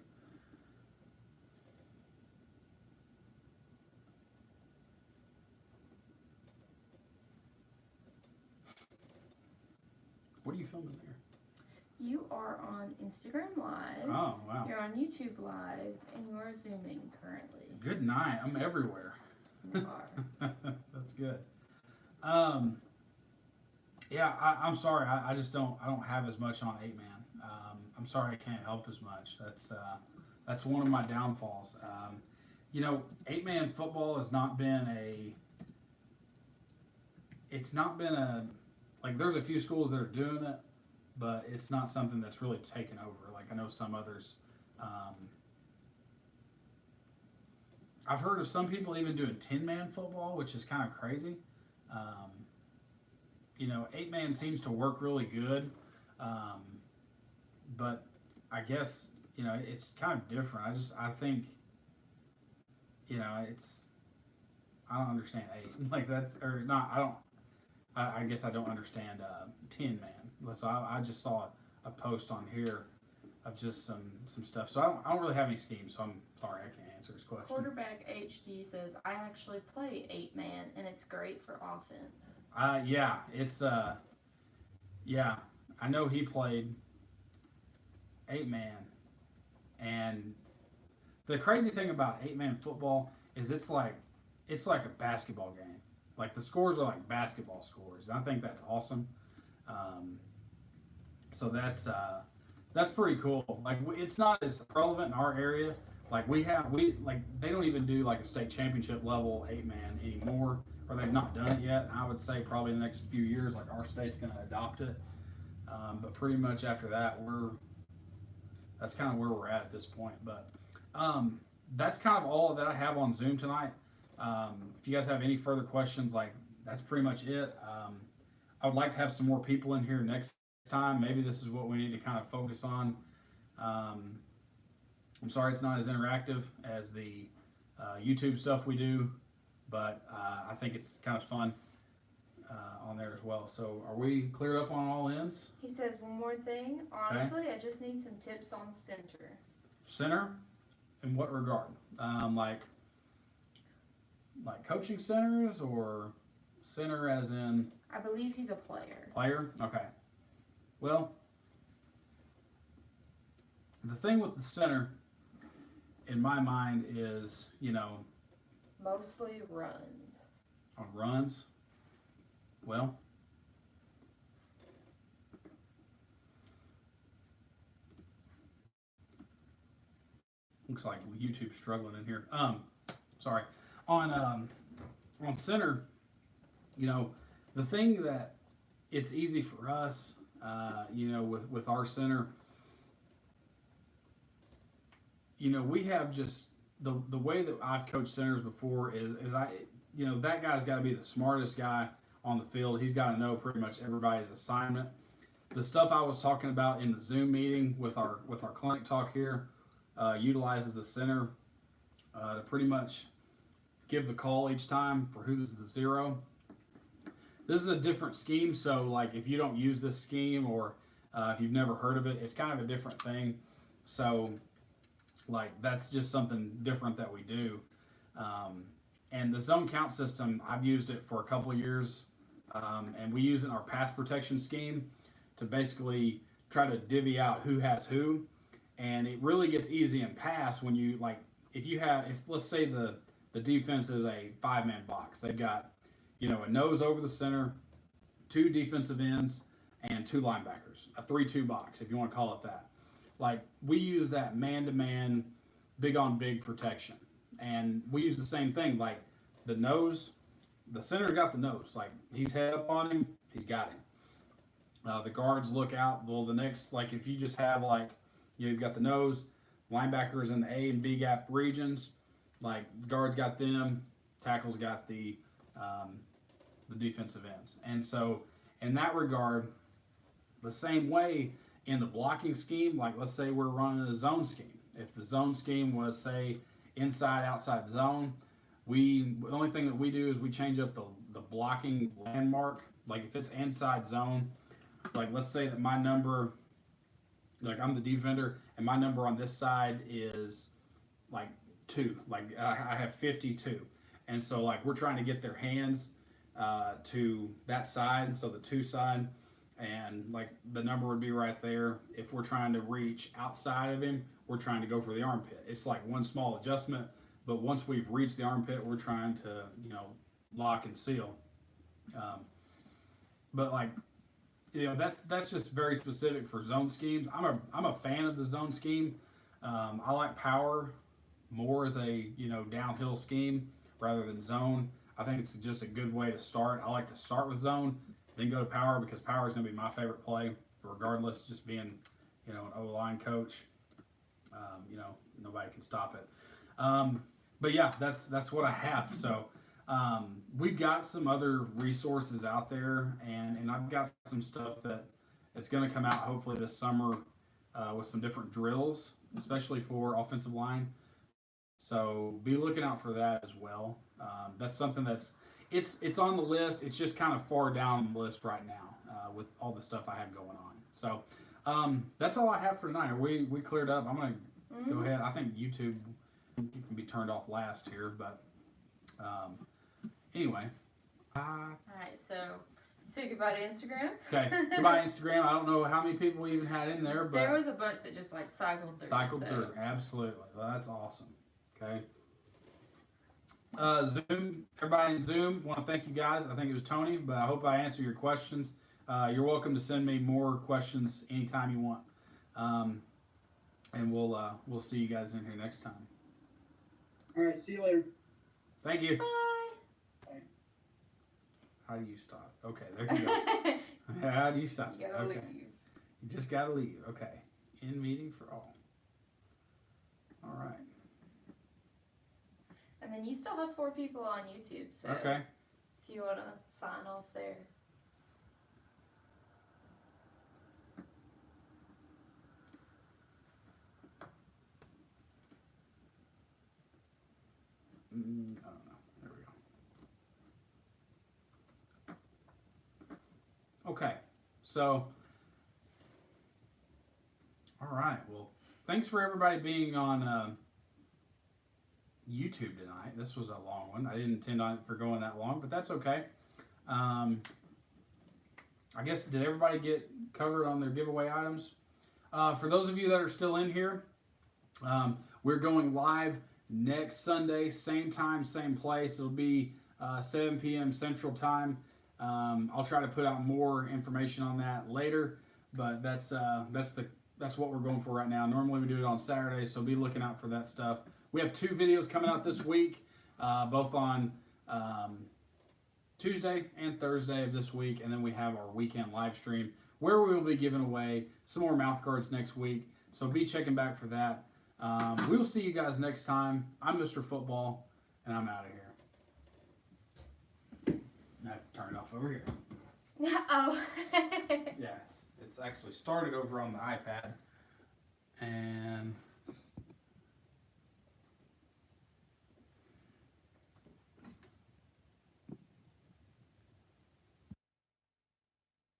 What are you filming there? You are on Instagram Live. Oh, wow. You're on YouTube Live, and you are Zooming currently. Good night. I'm everywhere. You are. That's good. Yeah, I'm sorry. I just don't have as much on 8-man. I'm sorry I can't help as much. That's one of my downfalls. 8-man football has not been there's a few schools that are doing it, but it's not something that's really taken over. I know some others. I've heard of some people even doing 10-man football, which is kind of crazy. 8-man seems to work really good, but I guess it's kind of different. I think I don't understand 8 or not. I guess I don't understand 10-man. So I just saw a post on here of just some stuff. So I don't really have any schemes. So I'm sorry I can't answer this question. Quarterback HD says, I actually play 8-man, and it's great for offense. I know he played 8-man, and the crazy thing about 8-man football is it's like a basketball game. The scores are like basketball scores. And I think that's awesome. So that's pretty cool. It's not as relevant in our area. They don't even do a state championship level 8-man anymore, or they've not done it yet. And I would say probably in the next few years, our state's going to adopt it. But pretty much after that, that's kind of where we're at this point. But that's kind of all that I have on Zoom tonight. If you guys have any further questions, that's pretty much it. I would like to have some more people in here next time. Maybe this is what we need to kind of focus on. I'm sorry it's not as interactive as the YouTube stuff we do, but I think it's kind of fun on there as well. So are we cleared up on all ends? He says one more thing. Honestly, I just need some tips on center. Center? In what regard? Like coaching centers, or center as in I believe he's a player. player? Okay. Well, the thing with the center, in my mind, is, Mostly runs. on runs. Well, looks like YouTube's struggling in here. Sorry. On center, the thing that it's easy for us, with our center, we have just the way that I've coached centers before is that guy's got to be the smartest guy on the field. He's got to know pretty much everybody's assignment. The stuff I was talking about in the Zoom meeting with our clinic talk here utilizes the center to pretty much give the call each time for who's the zero. This is a different scheme, so like if you don't use this scheme, or if you've never heard of it, it's kind of a different thing. So like that's just something different that we do. And the zone count system, I've used it for a couple of years, and we use it in our pass protection scheme to basically try to divvy out who has who. And it really gets easy in pass when you, like, if let's say the defense is a 5-man box. They've got, a nose over the center, 2 defensive ends, and 2 linebackers. A 3-2 box, if you want to call it that. Like, we use that man-to-man, big-on-big protection. And we use the same thing. Like, the nose, the center's got the nose. Like, he's head up on him, he's got him. The guards look out. Well, the next, like, if you just have, like, you've got the nose, linebackers in the A and B gap regions, like, the guards got them, tackles got the defensive ends. And so, in that regard, the same way in the blocking scheme, like, let's say we're running a zone scheme. If the zone scheme was, say, inside, outside zone, the only thing that we do is we change up the blocking landmark. Like, if it's inside zone, like, let's say that my number, like, I'm the defender, and my number on this side is, like, 2. Like, I have 52. And so, like, we're trying to get their hands to that side, so the 2 side, and, like, the number would be right there. If we're trying to reach outside of him, we're trying to go for the armpit. It's like one small adjustment, but once we've reached the armpit, we're trying to, lock and seal. But, like, that's just very specific for zone schemes. I'm a fan of the zone scheme. I like power more as a downhill scheme rather than zone. I think it's just a good way to start. I like to start with zone, then go to power, because power is going to be my favorite play, regardless. Just being an O-line coach, nobody can stop it. But yeah, that's what I have. So. We've got some other resources out there, and I've got some stuff that is going to come out hopefully this summer with some different drills, especially for offensive line. So be looking out for that as well. That's something it's on the list. It's just kind of far down the list right now with all the stuff I have going on. So that's all I have for tonight. Are we cleared up? I'm going to go ahead. I think YouTube can be turned off last here, but anyway. All right, so say goodbye to Instagram. Okay, goodbye Instagram. I don't know how many people we even had in there, but there was a bunch that just like cycled through. Absolutely. Well, that's awesome. Okay. Zoom, everybody in Zoom, want to thank you guys. I think it was Tony, but I hope I answered your questions. You're welcome to send me more questions anytime you want, and we'll see you guys in here next time. All right, see you later. Thank you. Bye. How do you stop? Okay, there you go. How do you stop? You gotta leave. You just gotta leave. Okay. End meeting for all. All right. And then you still have 4 people on YouTube, so okay. If you want to sign off there. So, all right. Well, thanks for everybody being on YouTube tonight. This was a long one. I didn't intend on it for going that long, but that's okay. I guess, did everybody get covered on their giveaway items? For those of you that are still in here, we're going live next Sunday, same time, same place. It'll be 7 p.m. Central Time. I'll try to put out more information on that later, but that's what we're going for right now. Normally we do it on Saturdays, so be looking out for that stuff. We have 2 videos coming out this week, both on Tuesday and Thursday of this week, and then we have our weekend live stream where we will be giving away some more mouth guards next week. So be checking back for that. We will see you guys next time. I'm Mr. Football, and I'm out of here. I have to turn it off over here. Oh. Yeah, it's actually started over on the iPad, and